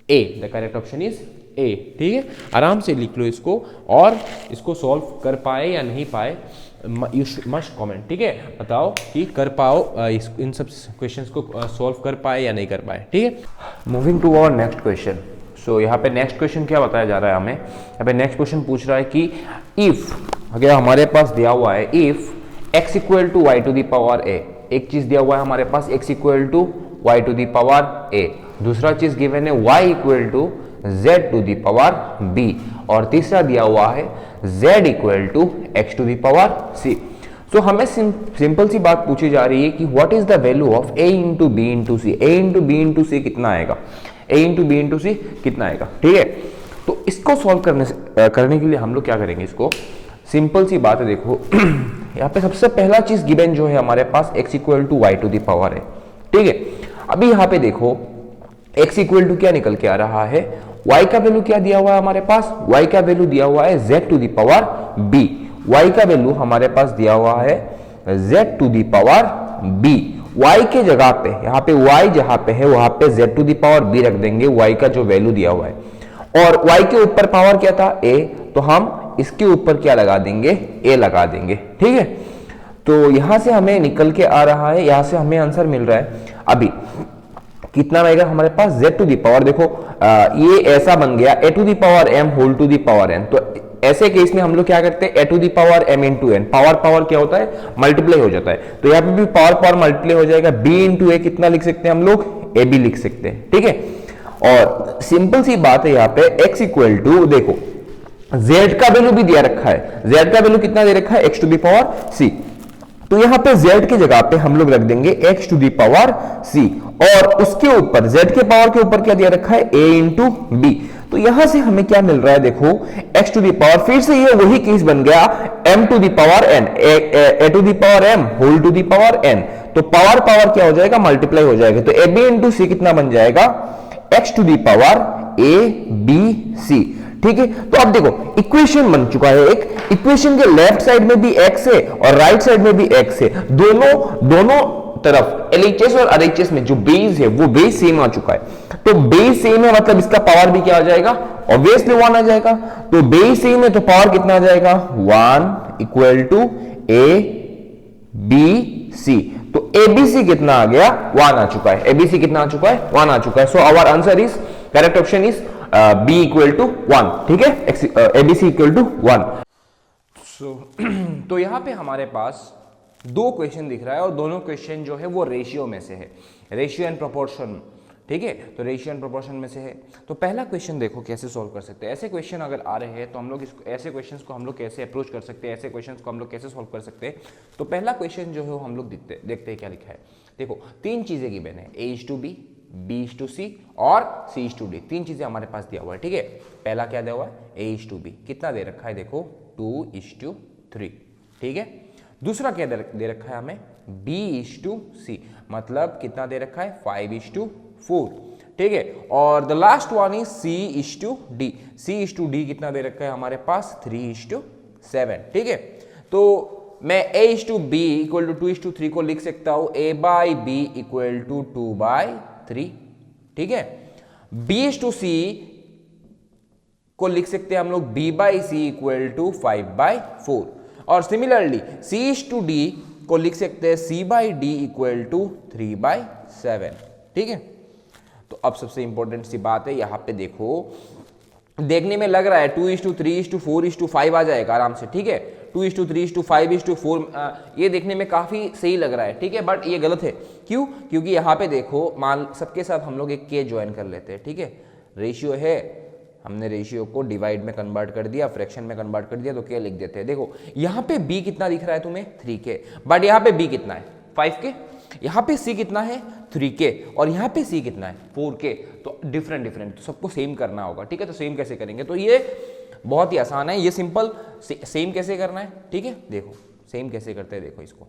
a, the correct option is a, ठीक है। आराम से लिख लो इसको, और इसको सॉल्व कर पाए या नहीं पाए यू मस्ट कमेंट, ठीक है। बताओ कि कर पाओ इन सब क्वेश्चंस को सॉल्व कर पाए या नहीं कर पाए, ठीक है। Moving to our next question. So यहाँ पे नेक्स्ट क्वेश्चन क्या बताया जा रहा है हमें, यहाँ पे नेक्स्ट क्वेश्चन पूछ रहा है कि इफ, अगर हमारे पास दिया हुआ है if x equal to y to the power a, एक चीज दिया हुआ है हमारे पास x equal to y to the power a, दूसरा चीज गिवन है y equal to z to the power b, और तीसरा दिया हुआ है z equal to x to the power c। तो हमें सिंपल सी बात पूछी जा रही है कि what is the value of a into b into c, a into b into c कितना आएगा, a into b into c कितना आएगा, ठीक है। तो इसको सॉल्व करने के लिए हम लोग क्या करेंगे, इसको सिंपल सी बात है, देखो यहाँ पे सबसे पहला चीज गिवन जो है हमारे पास x equal to y to the power है, ठीक है। अभी यहाँ पे देखो x इक्वल टू क्या निकल के आ रहा है, y का वैल्यू क्या दिया हुआ है हमारे पास, y का वैल्यू दिया हुआ है z to the power b, y का वैल्यू हमारे पास दिया हुआ है z to the power b। y के जगह पे यहाँ पे y जहां पे है वहां पे z to the power b रख देंगे, y का जो वैल्यू दिया हुआ है, और y के ऊपर पावर क्या था a, तो हम इसके ऊपर क्या लगा देंगे a लगा देंगे, ठीक है। तो यहां से हमें निकल के आ रहा है, यहां से हमें आंसर मिल रहा है। अभी कितना रहेगा हमारे पास z टू दी पावर, देखो ये ऐसा बन गया a to the power m whole to the power n, तो ऐसे केस में हम लोग क्या करते हैं, a to the power m into n, power क्या होता है, मल्टीप्लाई हो जाता है, तो यहाँ पे भी पावर मल्टीप्लाई हो जाएगा, b इंटू ए कितना लिख सकते हैं हम लोग, ए बी लिख सकते हैं, ठीक है। और सिंपल सी बात है यहाँ पे x इक्वल टू, देखो z का वैल्यू भी दिया रखा है, z का वैल्यू कितना दे रखा है, x to the power c, तो यहां पे z की जगह पे हम लोग रख देंगे x to the power c, और उसके ऊपर z के पावर के ऊपर क्या दिया रखा है, a इंटू बी, तो यहां से हमें क्या मिल रहा है, देखो x टू दी पावर, फिर से ये वही केस बन गया m to the power n, a to the power m whole to the power n, तो पावर क्या हो जाएगा, मल्टीप्लाई हो जाएगा, तो ab इंटू सी कितना बन जाएगा, x to the power a b c, ठीक है। तो अब देखो इक्वेशन बन चुका है, एक इक्वेशन के लेफ्ट साइड में भी x है और राइट साइड में भी x है, दोनों तरफ LHS और RHS में जो बेस है वो बेस सेम आ चुका है, तो बेस सेम है मतलब इसका पावर भी क्या आ जाएगा, ऑब्वियसली 1 आ जाएगा, तो बेस सेम है तो पावर कितना आ जाएगा, 1 equal to a b c, तो ABC कितना आ गया, 1 आ चुका है, ABC कितना आ चुका है, 1 आ चुका है, so our answer is, correct option is b equal to 1, ठीक है, ABC इक्वल टू 1। तो यहां पे हमारे पास दो क्वेश्चन दिख रहा है और दोनों क्वेश्चन जो है वो रेशियो में से है, रेशियो एंड प्रोपोर्शन, ठीक है, तो रेशियो एंड प्रोपोर्शन में से है। तो पहला क्वेश्चन देखो कैसे सॉल्व कर सकते हैं, ऐसे क्वेश्चन अगर आ रहे हैं तो हम लोग ऐसे क्वेश्चंस को हम लोग कैसे अप्रोच कर सकते हैं, ऐसे क्वेश्चंस को हम लोग कैसे सॉल्व कर सकते हैं। तो पहला क्वेश्चन जो है वो हम लोग देखते हैं क्या लिखा है। देखो तीन चीजें गिवन है, A:B, B:C और C:D, तीन चीजें हमारे पास दिया हुआ है, ठीक है। पहला क्या दिया हुआ है, A:B, कितना दे रखा है, देखो 2:3, ठीक है। दूसरा क्या दे रखा है हमें, B:C, मतलब कितना दे रखा है, 5:4, ठीक है। और the last one is C:D, C:D कितना दे रखा है हमारे पास, 3:7, ठीक है। तो मैं A:B इक्वल टू 2:3 को लिख सकता हूं A/B इक्वल टू 2/3, ठीक है। B:C को लिख सकते हैं हम लोग B/C इक्वल टू 5/4, और सिमिलरली C:D को लिख सकते हैं C/D इक्वल टू 3/7, ठीक है। तो अब सबसे इंपॉर्टेंट सी बात है, यहां पे देखो, देखने में लग रहा है 2:3:4:5 आ जाएगा आराम से, ठीक है, 2:3:5:4 ये देखने में काफी सही लग रहा है, ठीक है, बट ये गलत है। क्यों, क्योंकि यहां पे देखो मान सबके साथ हम लोग एक के ज्वाइन कर लेते हैं, ठीक है, रेशियो है, हमने रेशियो को डिवाइड में कन्वर्ट कर दिया, फ्रैक्शन में कन्वर्ट कर दिया, तो क्या लिख देते हैं। देखो यहां पे b कितना दिख रहा है तुम्हें, 3k, बट यहां पे b कितना है, 5k, यहां पे c कितना है, 3k, और यहां पे c कितना है, 4k, तो डिफरेंट, तो सबको सेम करना होगा, ठीक है। तो सेम कैसे करेंगे, तो ये बहुत ही आसान है, ये सिंपल सेम कैसे करना है, ठीक है। देखो सेम कैसे करते हैं, देखो इसको,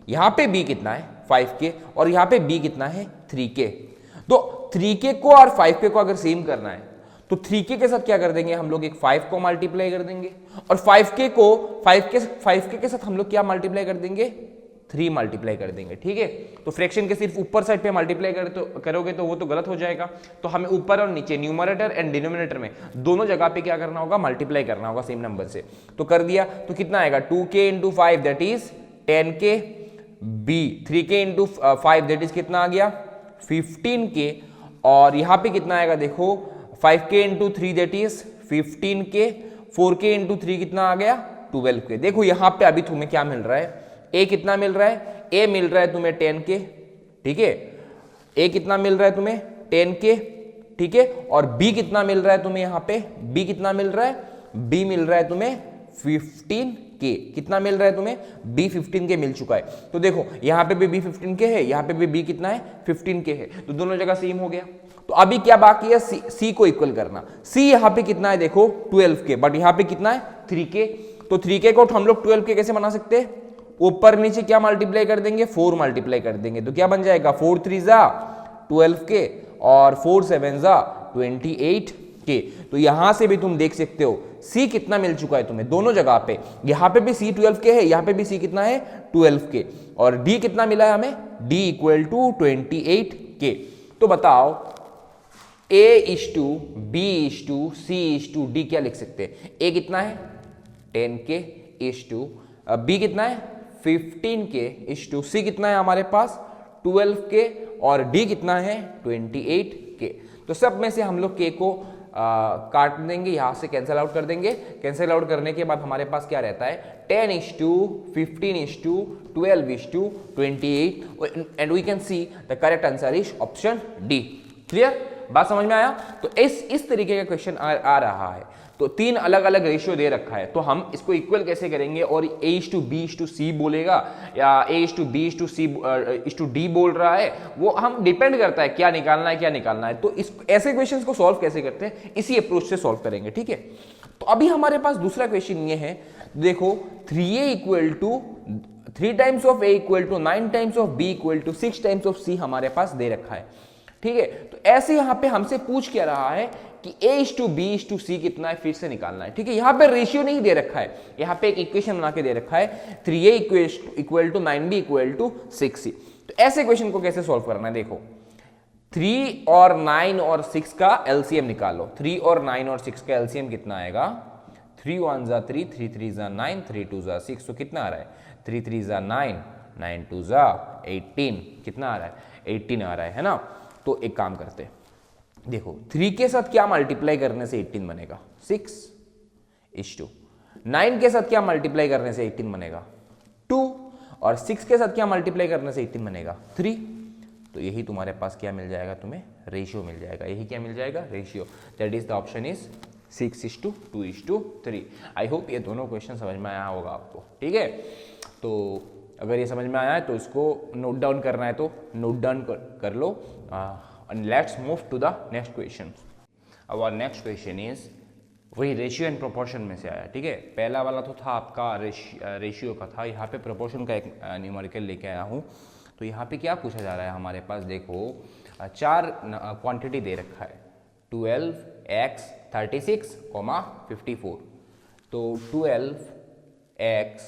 यहां पे b कितना है, 5k, और यहां पे b कितना है, 3k, तो 3k को और 5k को अगर सेम करना है तो 3k के साथ क्या कर देंगे हम लोग, एक 5 को मल्टीप्लाई कर देंगे, और 5k को 5k के साथ हम लोग क्या मल्टीप्लाई कर देंगे, 3 मल्टीप्लाई कर देंगे, ठीक है। तो फ्रैक्शन के सिर्फ ऊपर साइड पे मल्टीप्लाई करोगे तो वो तो गलत हो जाएगा, तो हमें ऊपर और नीचे न्यूमरेटर एंड डिनोमिनेटर में दोनों जगह पे क्या करना होगा, मल्टीप्लाई करना होगा सेम नंबर से। तो कर दिया, तो कितना आएगा, 2k into 5 that is 10k, b 3k into 5 that is कितना आ गया, 15k, और यहां पे कितना आएगा, देखो 5k into 3 that is 15k, 4k into 3 कितना आ गया, 12k। देखो यहां पे अभी तुम्हें क्या मिल रहा है, a कितना मिल रहा है, a मिल रहा है तुम्हें 10k, ठीक है, a कितना मिल रहा है तुम्हें 10k, ठीक है, और b कितना मिल रहा है तुम्हें, यहां पे b कितना मिल रहा है, b मिल रहा है तुम्हें 15k, कितना मिल रहा है तुम्हें, b 15k मिल चुका है। तो देखो यहां पे भी b 15k है, यहां पे भी b कितना है, 15k है, तो दोनों जगह सेम हो गया। तो अभी क्या बाकी है, c को इक्वल करना, c यहां पे कितना है, देखो 12k, बट यहां पे कितना है, 3k, तो 3k को हम लोग 12k कैसे बना सकते हैं, ऊपर नीचे क्या मल्टीप्लाई कर देंगे, 4 मल्टीप्लाई कर देंगे, तो क्या बन जाएगा, 4 3 12k और 4 7 28k। तो यहां से भी तुम देख सकते हो c कितना मिल चुका है तुम्हें दोनों जगह पे, यहां पे भी c 12k है, यहां पे भी c कितना है, 12k, और d कितना मिला है हमें, d इक्वल टू 28k। तो बताओ A:B:C:D क्या लिख सकते हैं, a कितना है 10k b कितना है 15k c कितना है हमारे पास 12k और d कितना है 28k। तो सब में से हम लोग k को काट देंगे, यहाँ से कैंसिल आउट कर देंगे। कैंसिल आउट करने के बाद हमारे पास क्या रहता है 10:15:12:28 and we can see the correct answer is option D. Clear, बात समझ में आया? तो इस तरीके का क्वेश्चन आ रहा है। तो 3 अलग अलग रेशियो दे रखा है, तो हम इसको इक्वल कैसे करेंगे? और A:B:C बोलेगा या A:B:C:D बोल रहा है, वो हम डिपेंड करता है क्या निकालना है क्या निकालना है। तो इस ऐसे क्वेश्चंस को सॉल्व कैसे करते हैं, इसी अप्रोच से सॉल्व करेंगे। ठीक है, तो अभी हमारे पास दूसरा क्वेश्चन ये है, देखो 3 times of A equal to 9 times of B equal to 6 times of C हमारे पास दे रखा है। ठीक है, तो ऐसे यहां पे हमसे पूछ क्या रहा है कि A:B:C कितना है, फिर से निकालना है। ठीक है, यहां पे रेशियो नहीं दे रखा है, यहां पे एक इक्वेशन बना के दे रखा है 3A equal to 9B equal to 6C। तो ऐसे क्वेश्चन को कैसे सॉल्व करना है, देखो 3 और 9 और 6 का एलसीएम निकालो। 3 और 9 और 6 का एलसीएम कितना आएगा? 3 1 जा 3, 3 3 जा 9, 3 2 जा 6। तो कितना आ रहा है? 3 3 जा 9, 9 2 जा 18। कितना आ रहा है? 18 आ रहा है ना? तो एक काम करते हैं, देखो 3 के साथ क्या मल्टीप्लाई करने से 18 बनेगा? 6:2। 9 के साथ क्या मल्टीप्लाई करने से 18 बनेगा? 2। और 6 के साथ क्या मल्टीप्लाई करने से 18 बनेगा? 3। तो यही तुम्हारे पास क्या मिल जाएगा? तुम्हें रेशियो मिल जाएगा। यही क्या मिल जाएगा? Ratio. That is the option is 6:2:3। I hope ये दोनों क्वेश्चन समझ में आया होगा आपको। ठीक है, तो अगर ये समझ में आया है तो इसको नोट डाउन करना है तो नोट डाउन कर लो। And let's move to the next question. Our next question is वही रेशियो एंड प्रोपोर्शन में से आया। ठीक है, पहला वाला तो था आपका रेशियो का था, यहाँ पे प्रोपोर्शन का एक न्यूमेरिकल लेके आया हूँ। तो यहाँ पे क्या पूछा जा रहा है हमारे पास, देखो 4 क्वांटिटी दे रखा है 12, x, 36, 54। तो 12, x,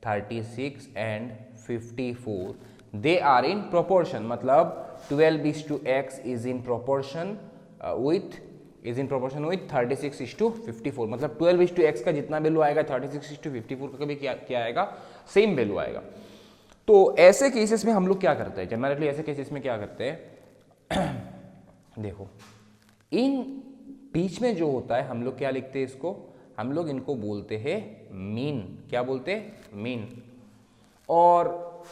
36 and 54 they are in proportion, मतलब 12:x is in proportion with 36:54। मतलब 12:x का जितना वैल्यू आएगा 36:54 का भी क्या आएगा? सेम वैल्यू आएगा। तो ऐसे केसेस में हम लोग क्या करते हैं, जनरली ऐसे केसेस में क्या करते हैं देखो इन बीच में जो होता है हम लोग क्या लिखते हैं इसको, हम लोग इनको बोलते हैं मीन। क्या बोलते हैं? मीन। और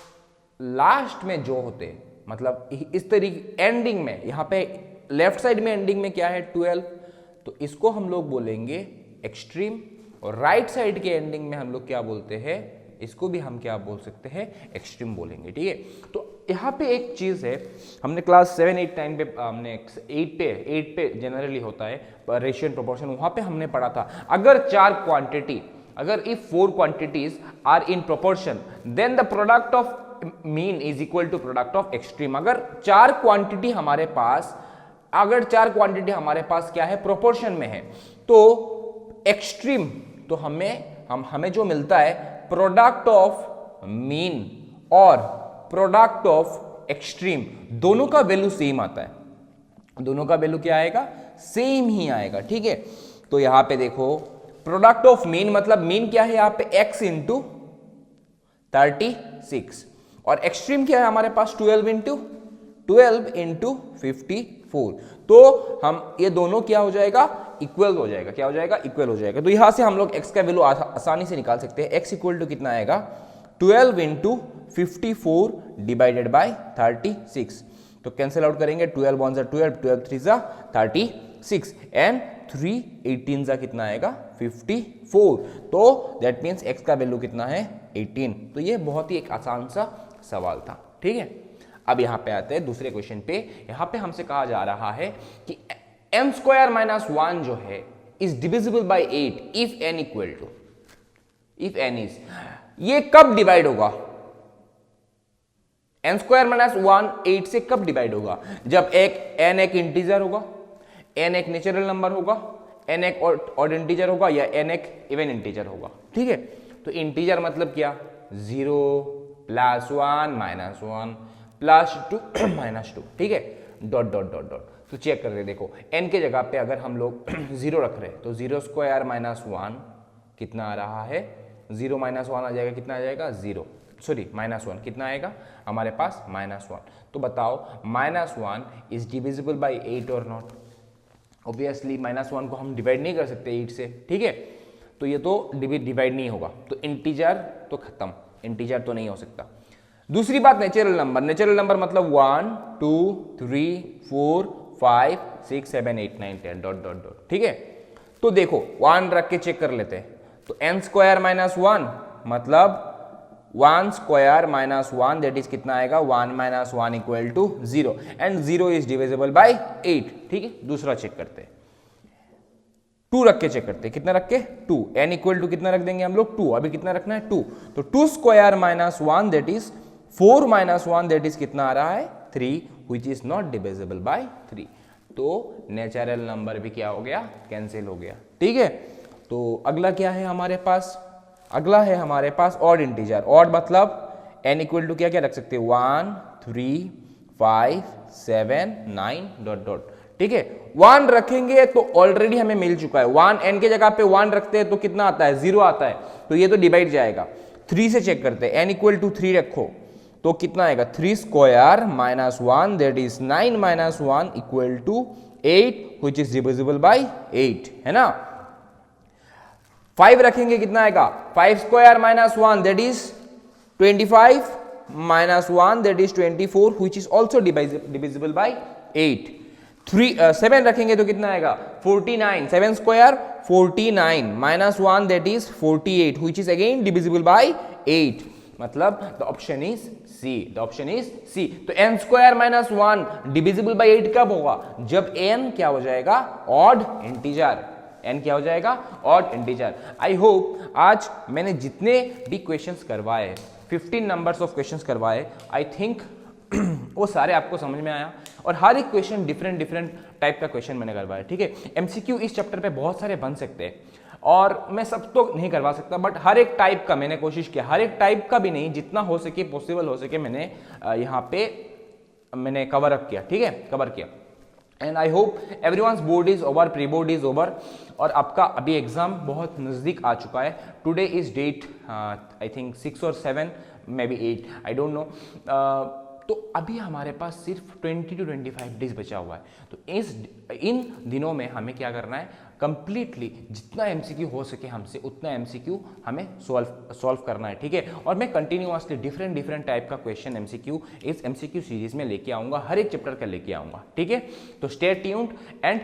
लास्ट में जो होते हैं, मतलब इस तरीके एंडिंग में, यहाँ पे लेफ्ट साइड में एंडिंग में क्या है 12, तो इसको हम लोग बोलेंगे एक्सट्रीम। और राइट साइड के एंडिंग में हम लोग क्या बोलते हैं, इसको भी हम क्या बोल सकते हैं, एक्सट्रीम बोलेंगे। ठीक है, तो यहाँ पे एक चीज है, हमने क्लास 7 8 9 पे, हमने 8 पे जनरली होता है रेशियो एंड प्रोपोर्शन, वहां पे हमने पढ़ा था अगर 4 क्वांटिटी, अगर if 4 quantities are in proportion then the product of mean is equal to product of extreme. अगर 4 क्वांटिटी हमारे पास क्या है, प्रोपोर्शन में है, तो एक्सट्रीम, तो हमें जो मिलता है प्रोडक्ट ऑफ मीन और प्रोडक्ट ऑफ एक्सट्रीम, दोनों का वैल्यू सेम आता है। दोनों का वैल्यू क्या आएगा? सेम ही आएगा। ठीक है, तो यहां पे देखो प्रोडक्ट ऑफ मीन, मतलब मीन क्या है यहाँ पे x इंटू 36 और एक्सट्रीम क्या है हमारे पास 12 इंटू 54। तो हम ये दोनों क्या हो जाएगा? इक्वल हो जाएगा। क्या हो जाएगा? इक्वल हो जाएगा। तो यहां से हम लोग x का वैल्यू आसानी से निकाल सकते हैं। x इक्वल टू कितना आएगा? 12 इंटू 54 डिवाइडेड बाय 36। तो कैंसिल आउट करेंगे, 12 1 12, 12 3 36 एंड 3 18 जा कितना आएगा? 54। तो दैट मीन्स x का वैल्यू कितना है? 18। तो ये बहुत ही एक आसान सा सवाल था। ठीक है, अब यहां पे आते हैं दूसरे क्वेश्चन पे। यहां पे हमसे कहा जा रहा है कि m² - 1 जो है is divisible by 8 if n equal to, if n is, ये कब डिवाइड होगा? n² - 1 8 से कब डिवाइड होगा? जब n एक इंटीजर होगा, n एक नेचुरल नंबर होगा, n एक ऑड इंटीजर होगा, या n एक इवन इंटीजर होगा। ठीक है, तो इंटीजर मतलब क्या? 0 +1 -1 +2 -2। ठीक है, डॉट डॉट डॉट डॉट। तो चेक कर रहे, देखो n के जगह पे अगर हम लोग 0 रख रहे हैं तो 0² - 1 कितना आ रहा है? 0 - 1 आ जाएगा, कितना आ जाएगा? 0, सॉरी -1 कितना आएगा हमारे पास? -1। तो बताओ -1 इज डिविजिबल बाय 8 और नॉट? ऑब्वियसली -1 को हम डिवाइड नहीं कर सकते 8 से, ठीक है, तो ये तो डिवाइड नहीं होगा, तो इंटीजर तो खत्म, इंटीजर तो नहीं हो सकता। दूसरी बात नेचुरल नंबर, नेचुरल नंबर मतलब 1 2 3 4 5 6 7 8 9 10 डॉट डॉट डॉट, ठीक है। तो देखो 1 रख के चेक कर लेते हैं, तो n स्क्वायर माइनस 1 मतलब 1 स्क्वायर माइनस 1 दैट इज कितना आएगा 1 minus 1 equal to 0 and 0 is divisible by 8, ठीक है। दूसरा चेक करते हैं, 2 रख के चेक करते हैं, कितना रख के 2, n इक्वल टू कितना रख देंगे हम लोग 2, अभी कितना रखना है 2, तो 2 square minus 1 that is 4 minus 1 that is कितना आ रहा है 3 which is not divisible by 3, तो नेचुरल नंबर भी क्या हो गया कैंसिल हो गया, ठीक है। तो अगला क्या है हमारे पास, अगला है हमारे पास ऑड इंटीजर, ऑड मतलब n इक्वल टू क्या क्या रख सकते हैं 1 3 5 7 9 डॉट डॉट, ठीक है। 1 रखेंगे तो ऑलरेडी हमें मिल चुका है, 1 n के जगह पे 1 रखते हैं तो कितना आता है 0 आता है, तो ये तो डिवाइड जाएगा। 3 से चेक करते हैं, n इक्वल टू 3 रखो तो कितना आएगा 3 square minus 1 that is 9 minus 1 equal to 8 which is divisible by 8, है ना। 5 रखेंगे कितना आएगा 5 square minus 1 that is 25 minus 1 that is 24 which is also divisible by 8। 7 रखेंगे तो कितना आएगा 49, 7 square 49 minus 1 that is 48 which is again divisible by 8, मतलब the option is C, the option is C. तो n square minus 1 divisible by 8 कब होगा, जब n क्या हो जाएगा ऑड इंटीजर, n क्या हो जाएगा ऑड इंटीजर। आई होप आज मैंने जितने भी क्वेश्चंस करवाए 15 नंबर्स ऑफ क्वेश्चंस करवाए, आई थिंक वो सारे आपको समझ में आया, और हर एक क्वेश्चन डिफरेंट टाइप का क्वेश्चन मैंने करवाया, ठीक है। एमसीक्यू इस चैप्टर पे बहुत सारे बन सकते हैं और मैं सब तो नहीं करवा सकता, बट हर एक टाइप का मैंने कोशिश किया, हर एक टाइप का भी नहीं, जितना हो सके पॉसिबल हो सके मैंने यहाँ पे मैंने कवर अप किया, ठीक है, कवर किया। And I hope everyone's board is over, pre board is over, और आपका अभी एग्जाम बहुत नज़दीक आ चुका है। Today is date I think 6 और 7 may be 8, I don't know. तो अभी हमारे पास सिर्फ 20 to 25 डेज बचा हुआ है, तो इन दिनों में हमें क्या करना है, कंप्लीटली जितना एमसीक्यू हो सके हमसे उतना एमसीक्यू हमें सॉल्व करना है, ठीक है। और मैं कंटिन्यूअसली डिफरेंट टाइप का क्वेश्चन एमसीक्यू इस एमसीक्यू सीरीज में लेके आऊंगा, हर एक चैप्टर का लेके आऊंगा, ठीक है। तो stay tuned and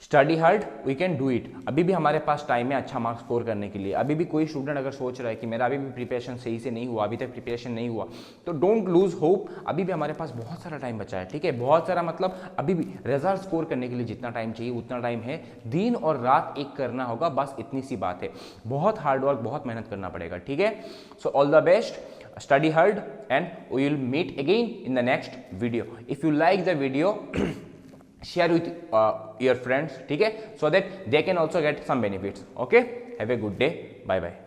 study hard, we can do it. अभी भी हमारे पास टाइम है अच्छा मार्क्स स्कोर करने के लिए। अभी भी कोई स्टूडेंट अगर सोच रहा है कि मेरा अभी भी प्रिपरेशन सही से नहीं हुआ, अभी तक प्रिपरेशन नहीं हुआ, तो डोंट लूज होप, अभी भी हमारे पास बहुत सारा टाइम बचा है, ठीक है। बहुत सारा मतलब अभी भी रिजल्ट स्कोर करने के लिए जितना टाइम चाहिए उतना टाइम है, दिन और रात एक करना होगा, बस इतनी सी बात है। बहुत हार्ड वर्क, बहुत मेहनत करना पड़ेगा, ठीक है। So all the best, study hard, and we will meet again in the next video. If you like the video, share with your friends, ठीक है, so that they can also get some benefits. Okay, have a good day, bye bye.